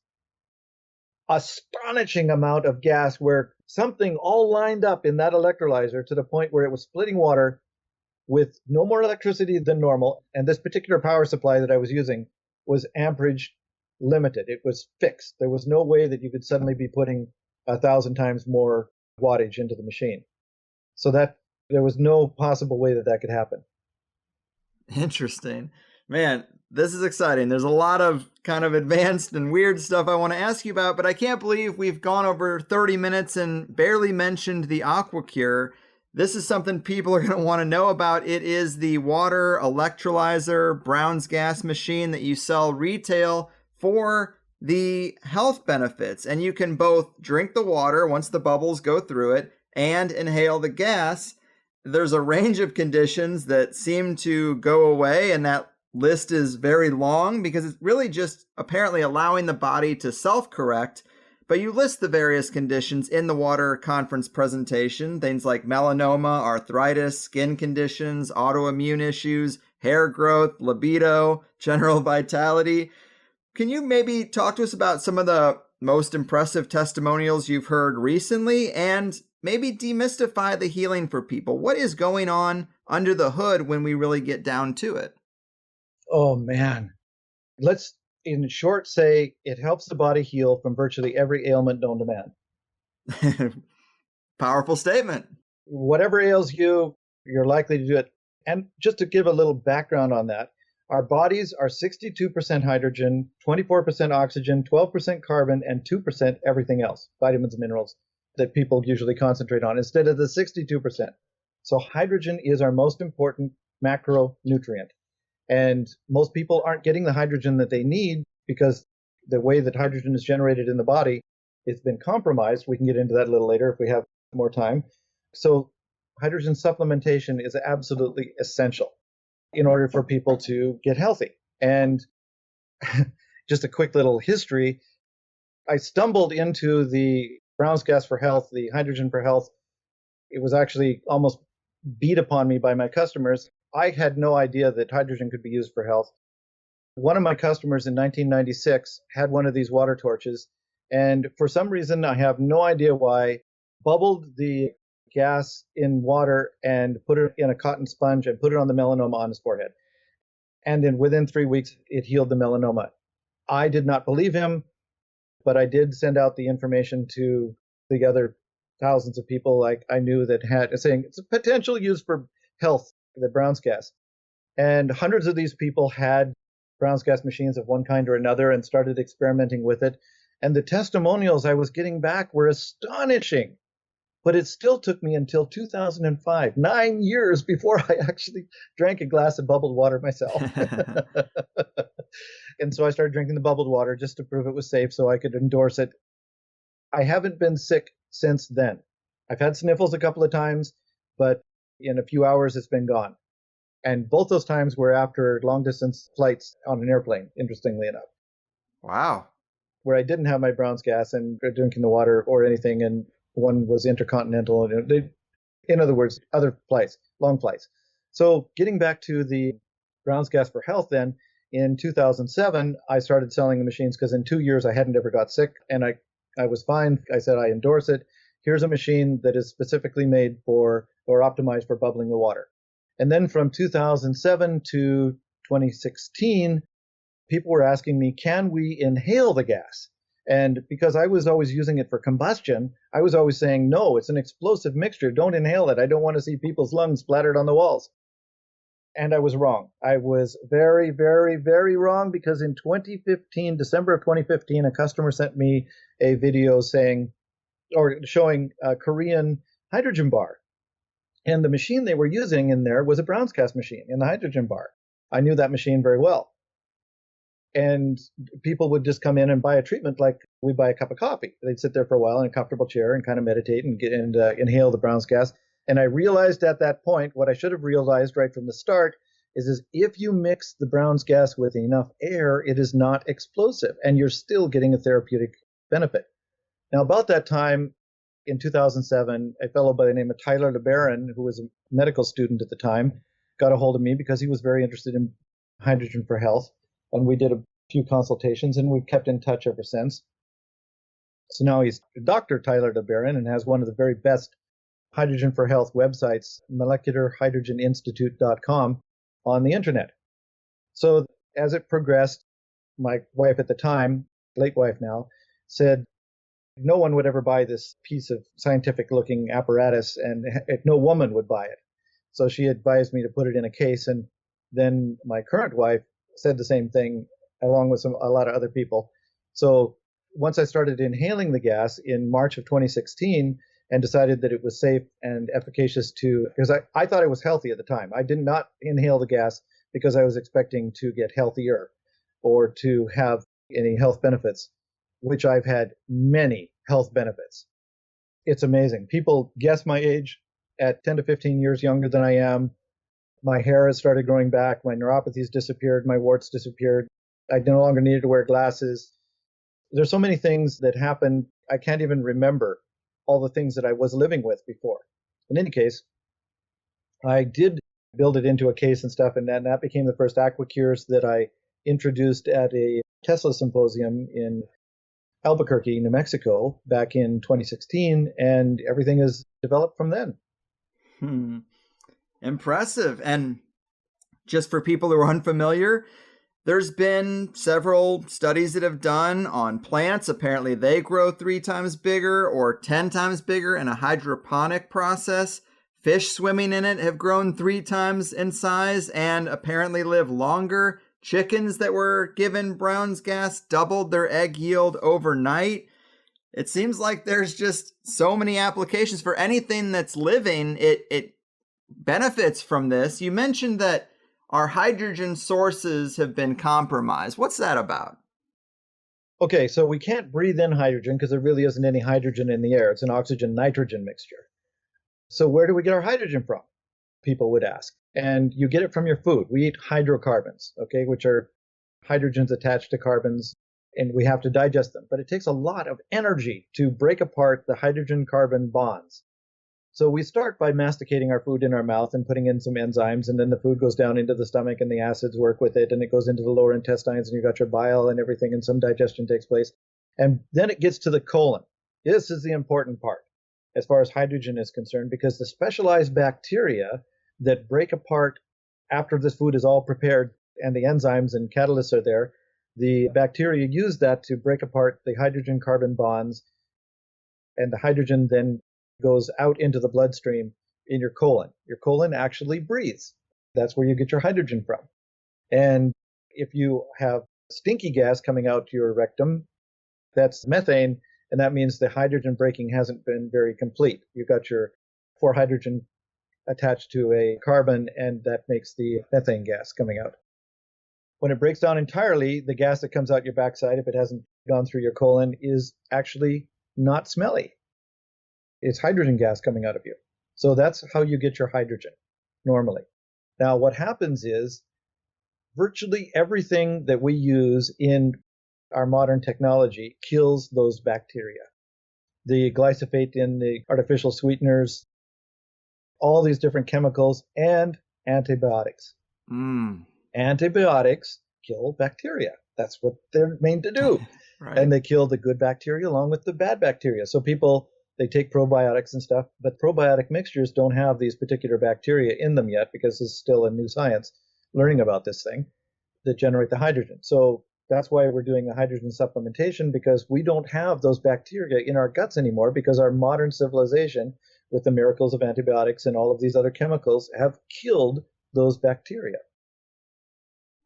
astonishing amount of gas where something all lined up in that electrolyzer to the point where it was splitting water with no more electricity than normal. And this particular power supply that I was using was amperage limited. It was fixed. There was no way that you could suddenly be putting 1,000 times more wattage into the machine. So that there was no possible way that that could happen. Interesting. Man, this is exciting. There's a lot of kind of advanced and weird stuff I want to ask you about, but I can't believe we've gone over 30 minutes and barely mentioned the AquaCure. This is something people are going to want to know about. It is the water electrolyzer Brown's gas machine that you sell retail for the health benefits. And you can both drink the water once the bubbles go through it and inhale the gas. There's a range of conditions that seem to go away, and that list is very long because it's really just apparently allowing the body to self-correct. But you list the various conditions in the water conference presentation, things like melanoma, arthritis, skin conditions, autoimmune issues, hair growth, libido, general vitality. Can you maybe talk to us about some of the most impressive testimonials you've heard recently and maybe demystify the healing for people? What is going on under the hood when we really get down to it? Oh, man. Let's, in short, say it helps the body heal from virtually every ailment known to man. Powerful statement. Whatever ails you, you're likely to do it. And just to give a little background on that, our bodies are 62% hydrogen, 24% oxygen, 12% carbon, and 2% everything else, vitamins and minerals, that people usually concentrate on instead of the 62%. So hydrogen is our most important macronutrient. And most people aren't getting the hydrogen that they need because the way that hydrogen is generated in the body has been compromised. We can get into that a little later if we have more time. So hydrogen supplementation is absolutely essential in order for people to get healthy. And just a quick little history, I stumbled into the Brown's gas for health, the hydrogen for health. It was actually almost beat upon me by my customers. I had no idea that hydrogen could be used for health. One of my customers in 1996 had one of these water torches, and for some reason, I have no idea why, bubbled the gas in water and put it in a cotton sponge and put it on the melanoma on his forehead. And then within 3 weeks, it healed the melanoma. I did not believe him, but I did send out the information to the other thousands of people like I knew that had saying it's a potential use for health, the Brown's gas. And hundreds of these people had Brown's gas machines of one kind or another and started experimenting with it. And the testimonials I was getting back were astonishing. But it still took me until 2005, 9 years before I actually drank a glass of bubbled water myself. And so I started drinking the bubbled water just to prove it was safe so I could endorse it. I haven't been sick since then. I've had sniffles a couple of times, but in a few hours it's been gone. And both those times were after long distance flights on an airplane, interestingly enough. Wow. Where I didn't have my Brown's gas and drinking the water or anything, and one was intercontinental. In other words, other flights, long flights. So getting back to the Brown's gas for health then, in 2007, I started selling the machines because in 2 years I hadn't ever got sick and I was fine. I said, I endorse it. Here's a machine that is specifically made for or optimized for bubbling the water. And then from 2007 to 2016, people were asking me, can we inhale the gas? And because I was always using it for combustion, I was always saying, no, it's an explosive mixture. Don't inhale it. I don't want to see people's lungs splattered on the walls. And I was wrong. I was very, very, very wrong because in 2015, December of 2015, a customer sent me a video showing a Korean hydrogen bar. And the machine they were using in there was a Brown's gas machine in the hydrogen bar. I knew that machine very well. And people would just come in and buy a treatment like we buy a cup of coffee. They'd sit there for a while in a comfortable chair and kind of meditate and inhale the Brown's gas. And I realized at that point, what I should have realized right from the start is if you mix the Brown's gas with enough air, it is not explosive, and you're still getting a therapeutic benefit. Now, about that time, in 2007, a fellow by the name of Tyler LeBaron, who was a medical student at the time, got a hold of me because he was very interested in hydrogen for health. And we did a few consultations, and we've kept in touch ever since. So now he's Dr. Tyler LeBaron and has one of the very best hydrogen for health websites, molecularhydrogeninstitute.com, on the internet. So as it progressed, my wife at the time, late wife now, said no one would ever buy this piece of scientific-looking apparatus, and no woman would buy it. So she advised me to put it in a case, and then my current wife said the same thing, along with a lot of other people. So once I started inhaling the gas in March of 2016 and decided that it was safe and efficacious because I thought it was healthy at the time. I did not inhale the gas because I was expecting to get healthier or to have any health benefits, which I've had many health benefits. It's amazing. People guess my age at 10 to 15 years younger than I am. My hair has started growing back. My neuropathies disappeared. My warts disappeared. I no longer needed to wear glasses. There's so many things that happened. I can't even remember all the things that I was living with before. In any case, I did build it into a case and stuff, and that became the first AquaCures that I introduced at a Tesla symposium in Albuquerque, New Mexico, back in 2016, and everything has developed from then. Impressive. And just for people who are unfamiliar, there's been several studies that have done on plants. Apparently they grow 3 times bigger or 10 times bigger in a hydroponic process. Fish swimming in it have grown 3 times in size and apparently live longer. Chickens that were given Brown's gas doubled their egg yield overnight. It seems like there's just so many applications for anything that's living. It benefits from this. You mentioned that our hydrogen sources have been compromised. What's that about? Okay, so we can't breathe in hydrogen because there really isn't any hydrogen in the air. It's an oxygen-nitrogen mixture. So where do we get our hydrogen from? People would ask. And you get it from your food. We eat hydrocarbons, okay, which are hydrogens attached to carbons, and we have to digest them. But it takes a lot of energy to break apart the hydrogen-carbon bonds. So we start by masticating our food in our mouth and putting in some enzymes, and then the food goes down into the stomach and the acids work with it, and it goes into the lower intestines, and you've got your bile and everything, and some digestion takes place. And then it gets to the colon. This is the important part as far as hydrogen is concerned, because the specialized bacteria that break apart after this food is all prepared and the enzymes and catalysts are there, the bacteria use that to break apart the hydrogen-carbon bonds, and the hydrogen then goes out into the bloodstream in your colon. Your colon actually breathes. That's where you get your hydrogen from. And if you have stinky gas coming out to your rectum, that's methane, and that means the hydrogen breaking hasn't been very complete. You've got your 4 hydrogen attached to a carbon, and that makes the methane gas coming out. When it breaks down entirely, the gas that comes out your backside, if it hasn't gone through your colon, is actually not smelly. It's hydrogen gas coming out of you. So that's how you get your hydrogen normally. Now, what happens is virtually everything that we use in our modern technology kills those bacteria. The glyphosate in the artificial sweeteners, all these different chemicals, and antibiotics. Antibiotics kill bacteria. That's what they're made to do. Right. And they kill the good bacteria along with the bad bacteria. So people, they take probiotics and stuff, but probiotic mixtures don't have these particular bacteria in them yet, because it's still a new science learning about this thing that generate the hydrogen. So that's why we're doing the hydrogen supplementation, because we don't have those bacteria in our guts anymore, because our modern civilization, with the miracles of antibiotics and all of these other chemicals, have killed those bacteria.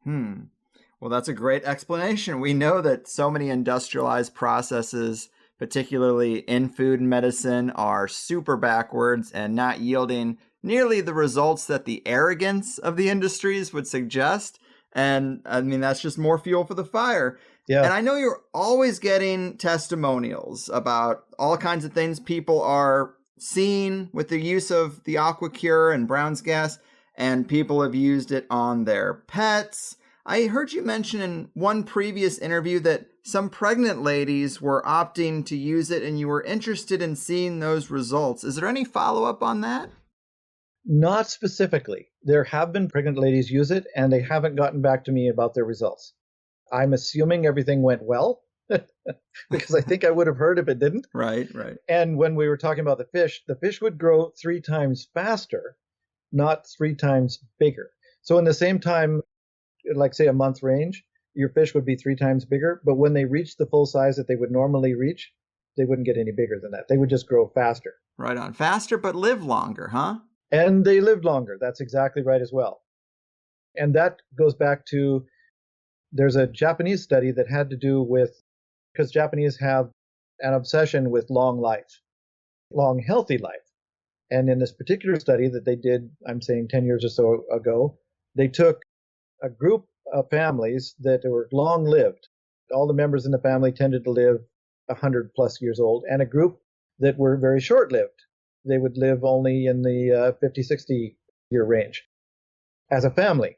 Well, that's a great explanation. We know that so many industrialized processes, particularly in food and medicine, are super backwards and not yielding nearly the results that the arrogance of the industries would suggest. And I mean, that's just more fuel for the fire. Yeah. And I know you're always getting testimonials about all kinds of things people are seeing with the use of the AquaCure and Brown's gas, and people have used it on their pets. I heard you mention in one previous interview that some pregnant ladies were opting to use it and you were interested in seeing those results. Is there any follow-up on that? Not specifically. There have been pregnant ladies use it, and they haven't gotten back to me about their results. I'm assuming everything went well, because I think I would have heard if it didn't. Right. And when we were talking about the fish would grow 3 times faster, not 3 times bigger. So in the same time, like say a month range, your fish would be 3 times bigger. But when they reached the full size that they would normally reach, they wouldn't get any bigger than that. They would just grow faster. Right on. Faster, but live longer, huh? And they lived longer. That's exactly right as well. And that goes back to, there's a Japanese study that had to do with, because Japanese have an obsession with long life, long healthy life. And in this particular study that they did, I'm saying 10 years or so ago, they took a group of families that were long lived. All the members in the family tended to live 100 plus years old, and a group that were very short lived. They would live only in the 50, 60 year range as a family.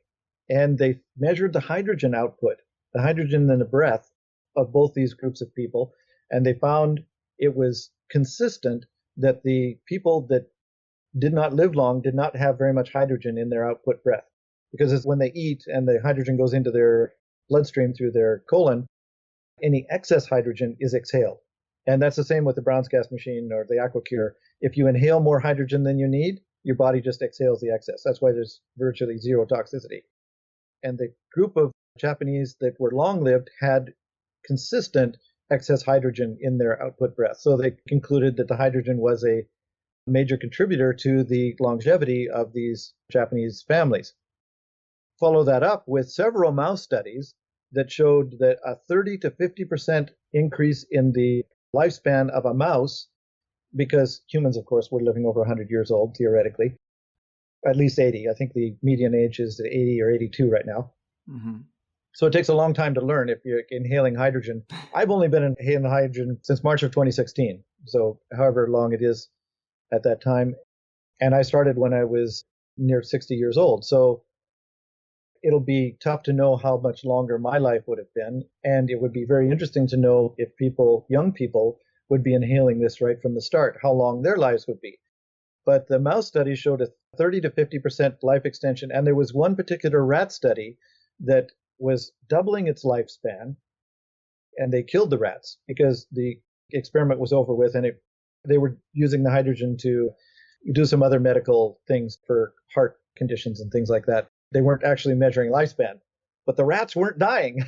And they measured the hydrogen output, the hydrogen in the breath of both these groups of people. And they found it was consistent that the people that did not live long did not have very much hydrogen in their output breath. Because it's when they eat and the hydrogen goes into their bloodstream through their colon, any excess hydrogen is exhaled. And that's the same with the Brown's gas machine or the AquaCure. If you inhale more hydrogen than you need, your body just exhales the excess. That's why there's virtually zero toxicity. And the group of Japanese that were long-lived had consistent excess hydrogen in their output breath. So they concluded that the hydrogen was a major contributor to the longevity of these Japanese families. Follow that up with several mouse studies that showed that a 30 to 50% increase in the lifespan of a mouse, because humans, of course, were living over 100 years old, theoretically, at least 80. I think the median age is 80 or 82 right now. Mm-hmm. So it takes a long time to learn if you're inhaling hydrogen. I've only been inhaling hydrogen since March of 2016, so however long it is at that time. And I started when I was near 60 years old. So it'll be tough to know how much longer my life would have been. And it would be very interesting to know if people, young people, would be inhaling this right from the start, how long their lives would be. But the mouse study showed a 30 to 50% life extension. And there was one particular rat study that was doubling its lifespan. And they killed the rats because the experiment was over with, and they were using the hydrogen to do some other medical things for heart conditions and things like that. They weren't actually measuring lifespan, but the rats weren't dying.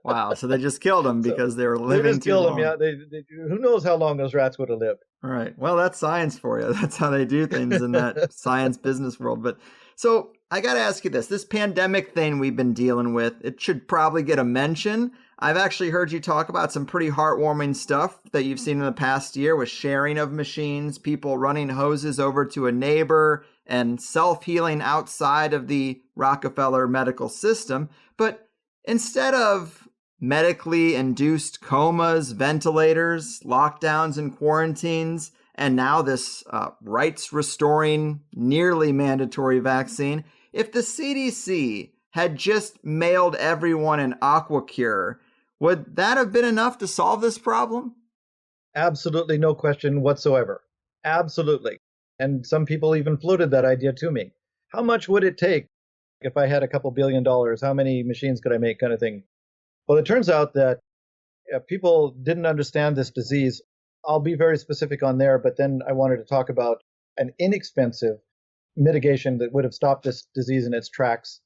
Wow, so they just killed them because they were living They just too killed long. them, yeah. Who knows how long those rats would have lived? All right. Well, that's science for you. That's how they do things in that science business world. But so I got to ask you this pandemic thing we've been dealing with, it should probably get a mention. I've actually heard you talk about some pretty heartwarming stuff that you've seen in the past year with sharing of machines, people running hoses over to a neighbor, and self-healing outside of the Rockefeller medical system. But instead of medically induced comas, ventilators, lockdowns and quarantines, and now this rights-restoring, nearly mandatory vaccine, if the CDC had just mailed everyone an AquaCure, would that have been enough to solve this problem? Absolutely no question whatsoever. Absolutely. And some people even floated that idea to me. How much would it take if I had a couple $1 billion? How many machines could I make, kind of thing? Well, it turns out that people didn't understand this disease. I'll be very specific on there, but then I wanted to talk about an inexpensive mitigation that would have stopped this disease in its tracks.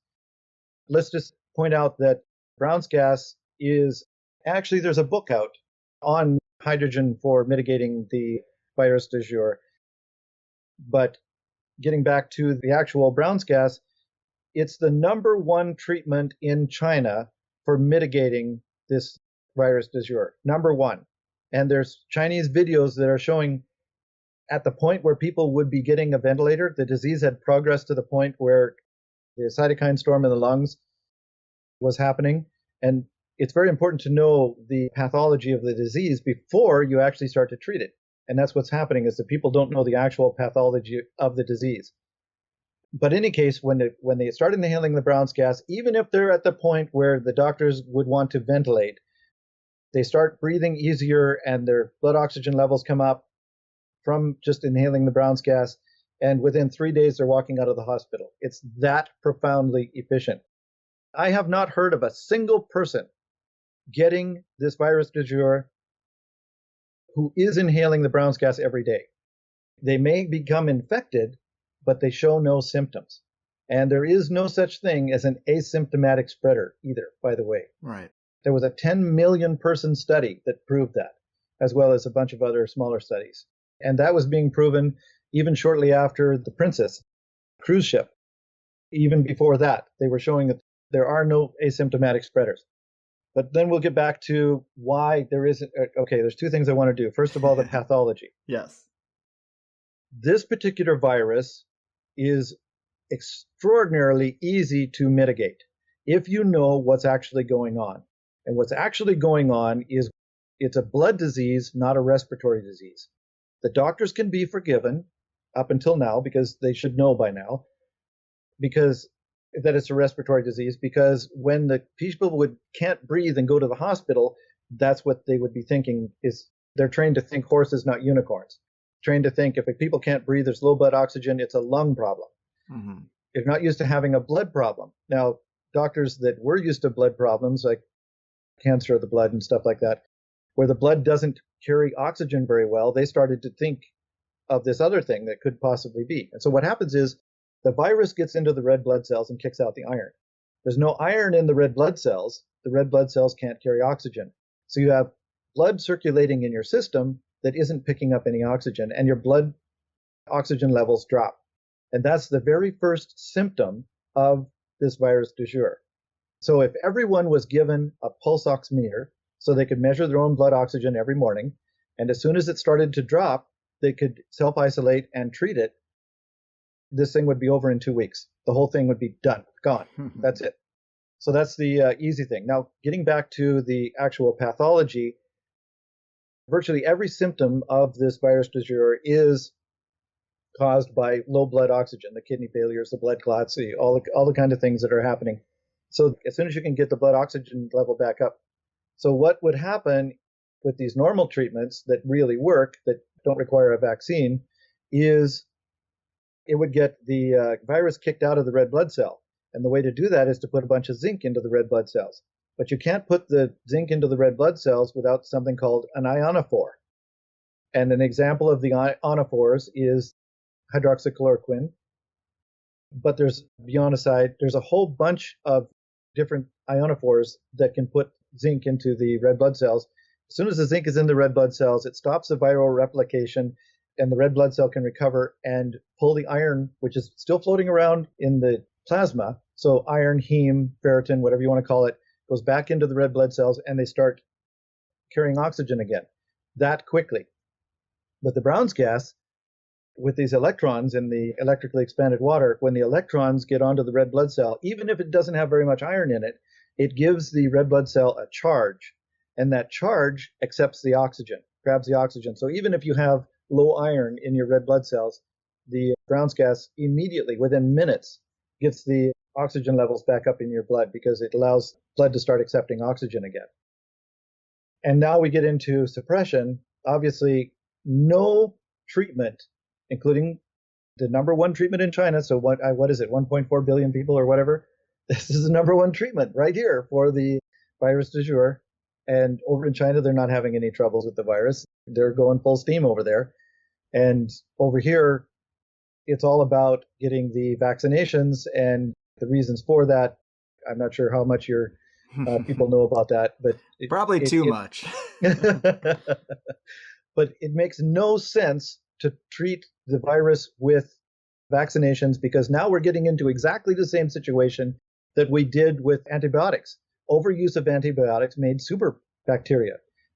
Let's just point out that Brown's gas is actually, there's a book out on hydrogen for mitigating the virus du jour. But getting back to the actual Brown's gas, it's the number one treatment in China for mitigating this virus du jour. Number one. And there's Chinese videos that are showing at the point where people would be getting a ventilator, the disease had progressed to the point where the cytokine storm in the lungs was happening. And it's very important to know the pathology of the disease before you actually start to treat it. And that's what's happening, is that people don't know the actual pathology of the disease. But in any case, when they start inhaling the Brown's gas, even if they're at the point where the doctors would want to ventilate, they start breathing easier and their blood oxygen levels come up from just inhaling the Brown's gas. And within 3 days, they're walking out of the hospital. It's that profoundly efficient. I have not heard of a single person getting this virus du jour who is inhaling the Brown's gas every day. They may become infected, but they show no symptoms. And there is no such thing as an asymptomatic spreader either, by the way. Right. There was a 10 million person study that proved that, as well as a bunch of other smaller studies. And that was being proven even shortly after the Princess cruise ship. Even before that, they were showing that there are no asymptomatic spreaders. But then we'll get back to why there isn't. Okay, there's two things I want to do. First of all, the pathology. Yes. This particular virus is extraordinarily easy to mitigate if you know what's actually going on. And what's actually going on is it's a blood disease, not a respiratory disease. The doctors can be forgiven up until now, because they should know by now, because that it's a respiratory disease, because when the people can't breathe and go to the hospital, that's what they would be thinking. Is they're trained to think horses, not unicorns. Trained to think if people can't breathe, there's low blood oxygen, it's a lung problem. Mm-hmm. They're not used to having a blood problem. Now, doctors that were used to blood problems, like cancer of the blood and stuff like that, where the blood doesn't carry oxygen very well, they started to think of this other thing that could possibly be. And so what happens is the virus gets into the red blood cells and kicks out the iron. There's no iron in the red blood cells. The red blood cells can't carry oxygen. So you have blood circulating in your system that isn't picking up any oxygen, and your blood oxygen levels drop. And that's the very first symptom of this virus du jour. So if everyone was given a pulse oximeter so they could measure their own blood oxygen every morning, and as soon as it started to drop, they could self-isolate and treat it, this thing would be over in 2 weeks. The whole thing would be done, gone. That's it. So that's the easy thing. Now, getting back to the actual pathology, virtually every symptom of this virus du jour is caused by low blood oxygen, the kidney failures, the blood clots, all the kind of things that are happening. So as soon as you can get the blood oxygen level back up. So what would happen with these normal treatments that really work, that don't require a vaccine, is it would get the virus kicked out of the red blood cell. And the way to do that is to put a bunch of zinc into the red blood cells. But you can't put the zinc into the red blood cells without something called an ionophore. And an example of the ionophores is hydroxychloroquine. But there's bionocide. There's a whole bunch of different ionophores that can put zinc into the red blood cells. As soon as the zinc is in the red blood cells, it stops the viral replication, and the red blood cell can recover and pull the iron, which is still floating around in the plasma. So iron, heme, ferritin, whatever you want to call it, goes back into the red blood cells, and they start carrying oxygen again that quickly. But the Brown's gas, with these electrons in the electrically expanded water, when the electrons get onto the red blood cell, even if it doesn't have very much iron in it, it gives the red blood cell a charge. And that charge accepts the oxygen, grabs the oxygen. So even if you have low iron in your red blood cells, the Brown's gas immediately, within minutes, gets the oxygen levels back up in your blood, because it allows blood to start accepting oxygen again. And now we get into suppression. Obviously, no treatment, including the number one treatment in China. So what is it, 1.4 billion people or whatever? This is the number one treatment right here for the virus du jour. And over in China, they're not having any troubles with the virus. They're going full steam over there. And over here, it's all about getting the vaccinations and the reasons for that. I'm not sure how much your people know about that, but probably too much. But it makes no sense to treat the virus with vaccinations, because now we're getting into exactly the same situation that we did with antibiotics. Overuse of antibiotics made super bacteria.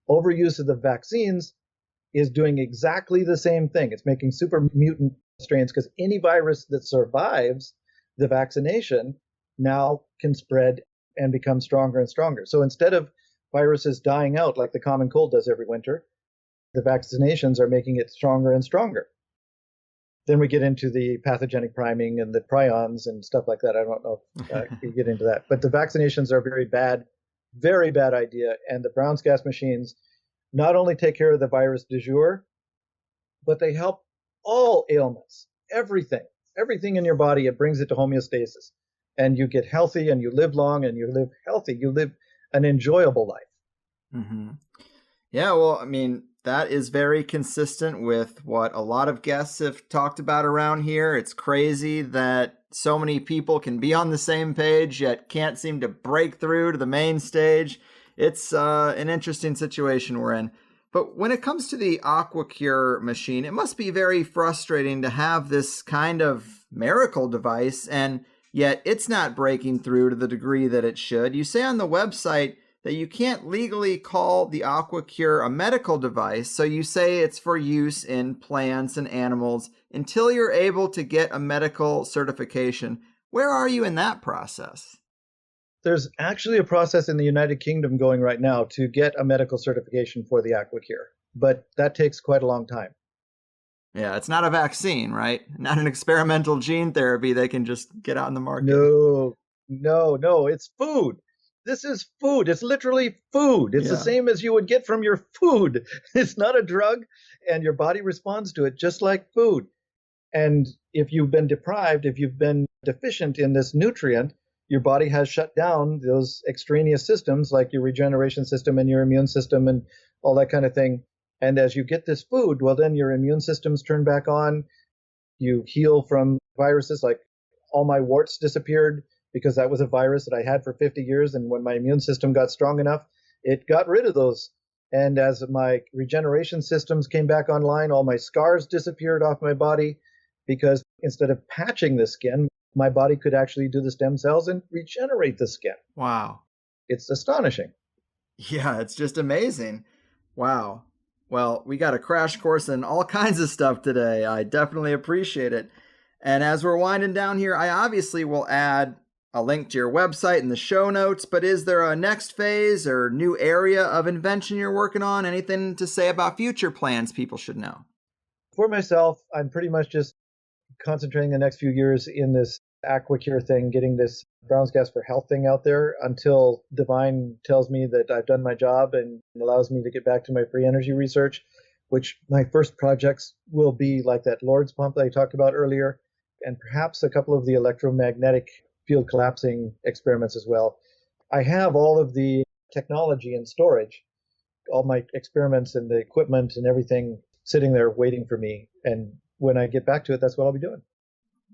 Overuse of the vaccines is doing exactly the same thing. It's making super mutant strains, because any virus that survives the vaccination now can spread and become stronger and stronger. So instead of viruses dying out like the common cold does every winter, the vaccinations are making it stronger and stronger. Then we get into the pathogenic priming and the prions and stuff like that. I don't know if you get into that. But the vaccinations are very bad idea. And the Brown's gas machines not only take care of the virus du jour, but they help all ailments, everything in your body. It brings it to homeostasis. And you get healthy and you live long and you live healthy. You live an enjoyable life. Mm-hmm. Yeah, well, I mean, that is very consistent with what a lot of guests have talked about around here. It's crazy that so many people can be on the same page, yet can't seem to break through to the main stage. It's an interesting situation we're in. But when it comes to the AquaCure machine, it must be very frustrating to have this kind of miracle device, and yet it's not breaking through to the degree that it should. You say on the website that you can't legally call the AquaCure a medical device, so you say it's for use in plants and animals until you're able to get a medical certification. Where are you in that process? There's actually a process in the United Kingdom going right now to get a medical certification for the AquaCure, but that takes quite a long time. Yeah, it's not a vaccine, right? Not an experimental gene therapy they can just get out in the market. No, it's food. This is food. It's literally food. It's the same as you would get from your food. It's not a drug, and your body responds to it just like food. And if you've been deprived, if you've been deficient in this nutrient, your body has shut down those extraneous systems like your regeneration system and your immune system and all that kind of thing. And as you get this food, well, then your immune systems turn back on. You heal from viruses. Like all my warts disappeared because that was a virus that I had for 50 years. And when my immune system got strong enough, it got rid of those. And as my regeneration systems came back online, all my scars disappeared off my body, because instead of patching the skin, my body could actually do the stem cells and regenerate the skin. Wow. It's astonishing. Yeah, it's just amazing. Wow. Well, we got a crash course in all kinds of stuff today. I definitely appreciate it. And as we're winding down here, I obviously will add a link to your website in the show notes, but is there a next phase or new area of invention you're working on? Anything to say about future plans people should know? For myself, I'm pretty much just concentrating the next few years in this AquaCure thing, getting this Brown's gas for health thing out there until Divine tells me that I've done my job and allows me to get back to my free energy research, which my first projects will be like that Lord's pump that I talked about earlier, and perhaps a couple of the electromagnetic field collapsing experiments as well. I have all of the technology and storage, all my experiments and the equipment and everything sitting there waiting for me. And when I get back to it, that's what I'll be doing.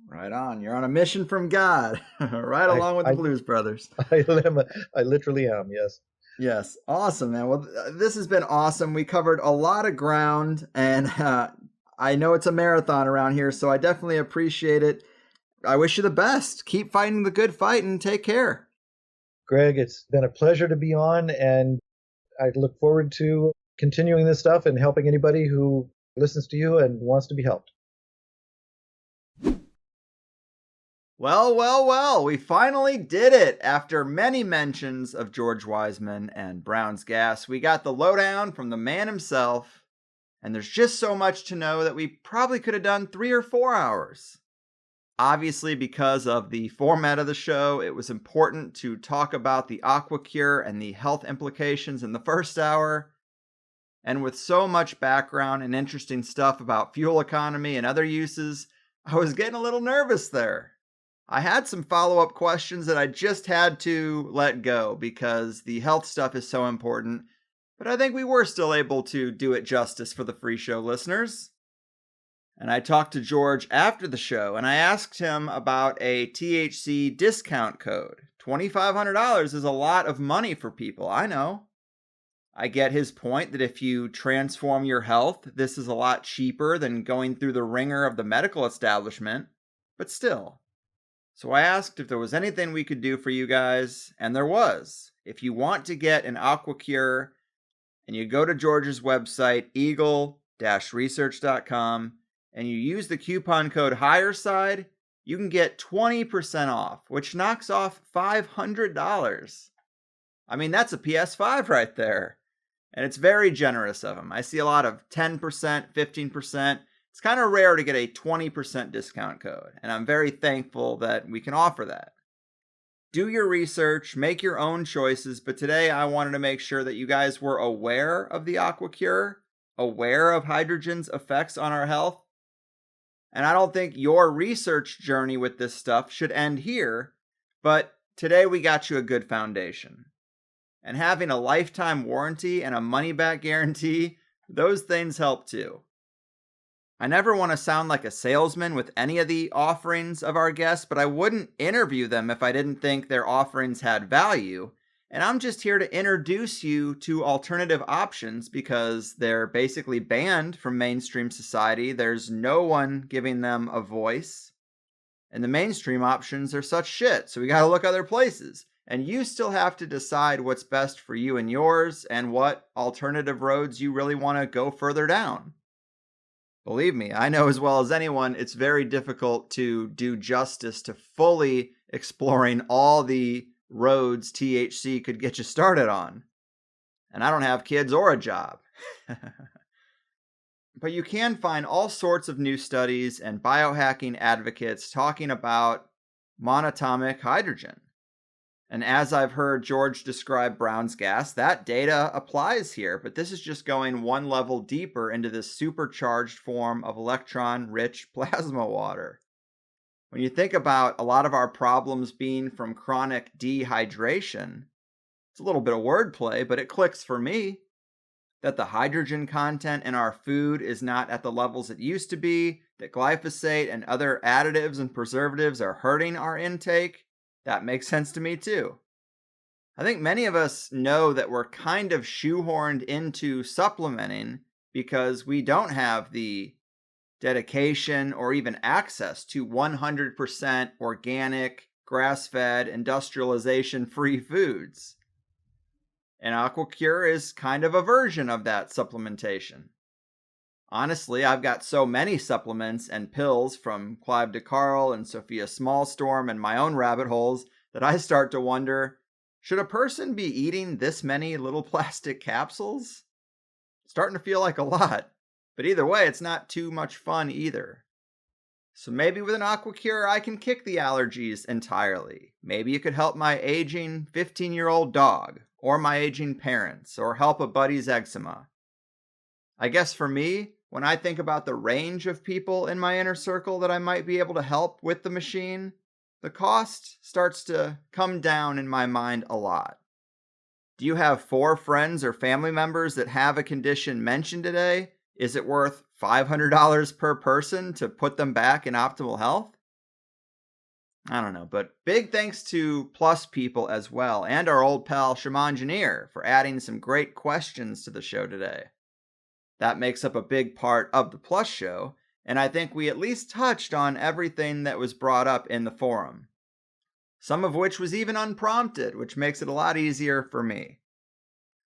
Right on. You're on a mission from God, right along with the Blues Brothers. I literally am, yes. Yes. Awesome, man. Well, this has been awesome. We covered a lot of ground, and I know it's a marathon around here, so I definitely appreciate it. I wish you the best. Keep fighting the good fight and take care. Greg, it's been a pleasure to be on, and I look forward to continuing this stuff and helping anybody who listens to you and wants to be helped. Well, we finally did it. After many mentions of George Wiseman and Brown's gas, we got the lowdown from the man himself, and there's just so much to know that we probably could have done 3 or 4 hours. Obviously, because of the format of the show, it was important to talk about the AquaCure and the health implications in the first hour. And with so much background and interesting stuff about fuel economy and other uses, I was getting a little nervous there. I had some follow-up questions that I just had to let go because the health stuff is so important, but I think we were still able to do it justice for the free show listeners. And I talked to George after the show, and I asked him about a THC discount code. $2,500 is a lot of money for people, I know. I get his point that if you transform your health, this is a lot cheaper than going through the ringer of the medical establishment. but still. So I asked if there was anything we could do for you guys, and there was. If you want to get an AquaCure, and you go to George's website, eagle-research.com, and you use the coupon code HIGHERSIDE, you can get 20% off, which knocks off $500. I mean, that's a PS5 right there. And it's very generous of them. I see a lot of 10%, 15%. It's kind of rare to get a 20% discount code, and I'm very thankful that we can offer that. Do your research, make your own choices, but today I wanted to make sure that you guys were aware of the AquaCure, aware of hydrogen's effects on our health. And I don't think your research journey with this stuff should end here, but today we got you a good foundation. And having a lifetime warranty and a money-back guarantee, those things help too. I never want to sound like a salesman with any of the offerings of our guests, but I wouldn't interview them if I didn't think their offerings had value. And I'm just here to introduce you to alternative options because they're basically banned from mainstream society. There's no one giving them a voice. And the mainstream options are such shit, so we gotta look other places. And you still have to decide what's best for you and yours and what alternative roads you really want to go further down. Believe me, I know as well as anyone, it's very difficult to do justice to fully exploring all the roads THC could get you started on. And I don't have kids or a job. But you can find all sorts of new studies and biohacking advocates talking about monatomic hydrogen. And as I've heard George describe Brown's gas, that data applies here, but this is just going one level deeper into this supercharged form of electron-rich plasma water. When you think about a lot of our problems being from chronic dehydration, it's a little bit of wordplay, but it clicks for me that the hydrogen content in our food is not at the levels it used to be, that glyphosate and other additives and preservatives are hurting our intake. That makes sense to me too. I think many of us know that we're kind of shoehorned into supplementing because we don't have the dedication or even access to 100% organic, grass-fed, industrialization-free foods. And AquaCure is kind of a version of that supplementation. Honestly, I've got so many supplements and pills from Clive DeCarl and Sophia Smallstorm and my own rabbit holes that I start to wonder, should a person be eating this many little plastic capsules? Starting to feel like a lot. But either way, it's not too much fun either. So maybe with an AquaCure, I can kick the allergies entirely. Maybe it could help my aging 15-year-old dog, or my aging parents, or help a buddy's eczema. I guess for me, when I think about the range of people in my inner circle that I might be able to help with the machine, the cost starts to come down in my mind a lot. Do you have 4 friends or family members that have a condition mentioned today? Is it worth $500 per person to put them back in optimal health? I don't know, but big thanks to Plus people as well, and our old pal Shamangineer for adding some great questions to the show today. That makes up a big part of the Plus show, and I think we at least touched on everything that was brought up in the forum. Some of which was even unprompted, which makes it a lot easier for me.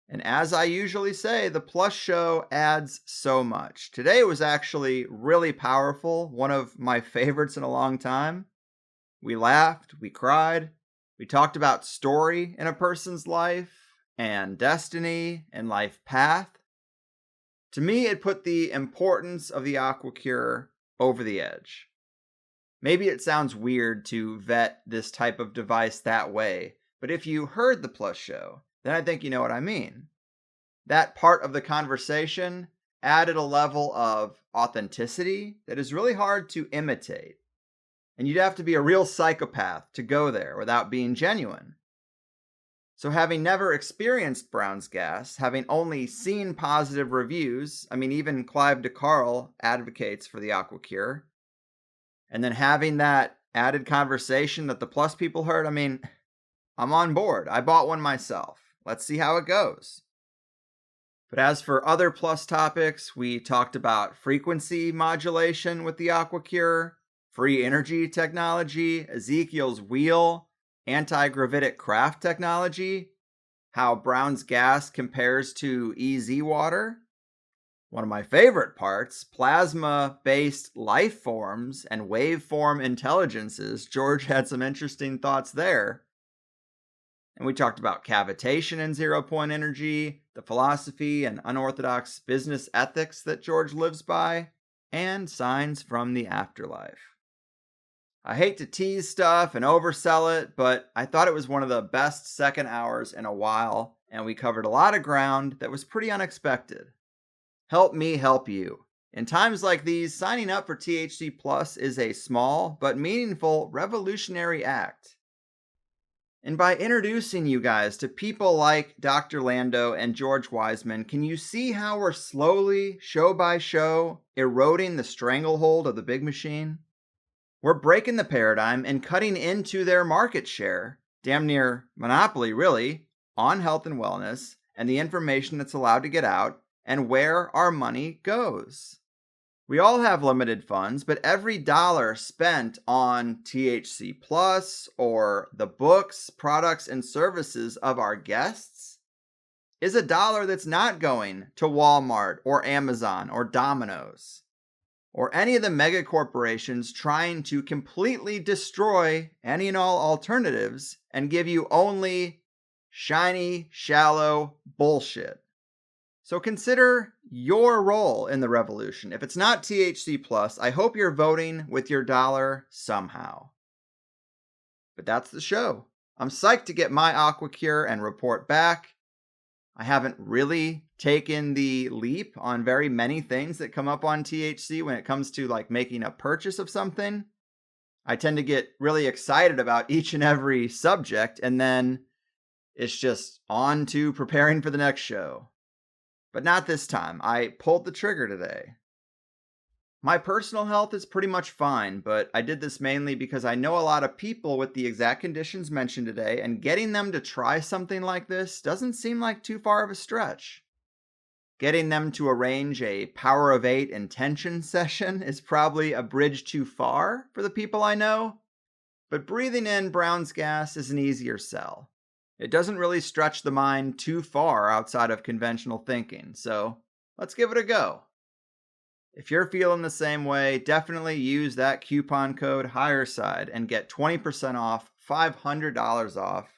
And as I usually say, the Plus show adds so much. Today was actually really powerful, one of my favorites in a long time. We laughed, we cried, we talked about story in a person's life, and destiny, and life path. To me, it put the importance of the AquaCure over the edge. Maybe it sounds weird to vet this type of device that way, but if you heard the Plus show, then I think you know what I mean. That part of the conversation added a level of authenticity that is really hard to imitate. And you'd have to be a real psychopath to go there without being genuine. So having never experienced Brown's gas, having only seen positive reviews, even Clive DeCarl advocates for the AquaCure, and then having that added conversation that the Plus people heard, I'm on board. I bought one myself. Let's see how it goes. But as for other Plus topics, we talked about frequency modulation with the AquaCure, free energy technology, Ezekiel's wheel, anti-gravitic craft technology, how Brown's gas compares to EZ water. One of my favorite parts, plasma-based life forms and waveform intelligences. George had some interesting thoughts there. And we talked about cavitation and zero-point energy, the philosophy and unorthodox business ethics that George lives by, and signs from the afterlife. I hate to tease stuff and oversell it, but I thought it was one of the best second hours in a while, and we covered a lot of ground that was pretty unexpected. Help me help you. In times like these, signing up for THC Plus is a small but meaningful revolutionary act. And by introducing you guys to people like Dr. Lando and George Wiseman, can you see how we're slowly, show by show, eroding the stranglehold of the big machine? We're breaking the paradigm and cutting into their market share, damn near monopoly really, on health and wellness and the information that's allowed to get out and where our money goes. We all have limited funds, but every dollar spent on THC Plus or the books, products, and services of our guests is a dollar that's not going to Walmart or Amazon or Domino's or any of the mega corporations trying to completely destroy any and all alternatives and give you only shiny, shallow bullshit. So consider your role in the revolution. If it's not THC Plus, I hope you're voting with your dollar somehow. But that's the show. I'm psyched to get my AquaCure and report back. I haven't really taken the leap on very many things that come up on THC when it comes to like making a purchase of something. I tend to get really excited about each and every subject, and then it's just on to preparing for the next show. But not this time. I pulled the trigger today. My personal health is pretty much fine, but I did this mainly because I know a lot of people with the exact conditions mentioned today, and getting them to try something like this doesn't seem like too far of a stretch. Getting them to arrange a Power of 8 intention session is probably a bridge too far for the people I know, but breathing in Brown's gas is an easier sell. It doesn't really stretch the mind too far outside of conventional thinking, so let's give it a go. If you're feeling the same way, definitely use that coupon code HIGHERSIDE and get 20% off, $500 off.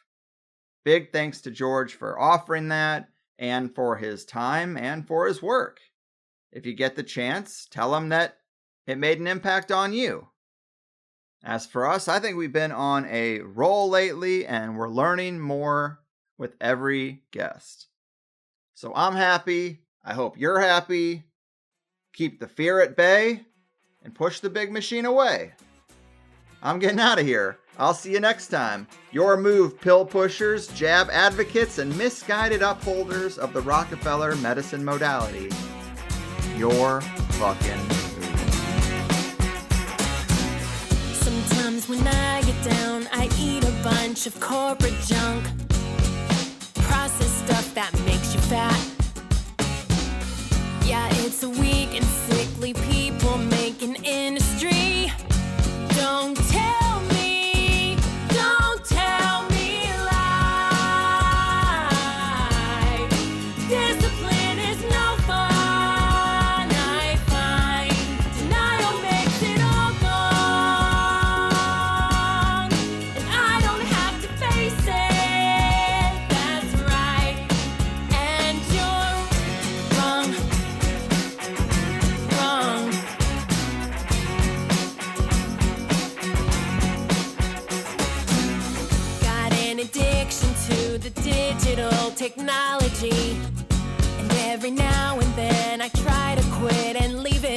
Big thanks to George for offering that, and for his time, and for his work. If you get the chance, tell him that it made an impact on you. As for us, I think we've been on a roll lately, and we're learning more with every guest. So I'm happy. I hope you're happy. Keep the fear at bay, and push the big machine away. I'm getting out of here. I'll see you next time. Your move, pill pushers, jab advocates, and misguided upholders of the Rockefeller medicine modality. Your fucking Sometimes when I get down, I eat a bunch of corporate junk. Processed stuff that makes you fat. Yeah, it's a weak and sickly people making industry. Don't tell me lie. Discipline is no fun, I find. Denial makes it all gone. And I don't have to face it, that's right. And you're wrong. Got an addiction to the digital technology, and every now and then I try to quit and leave it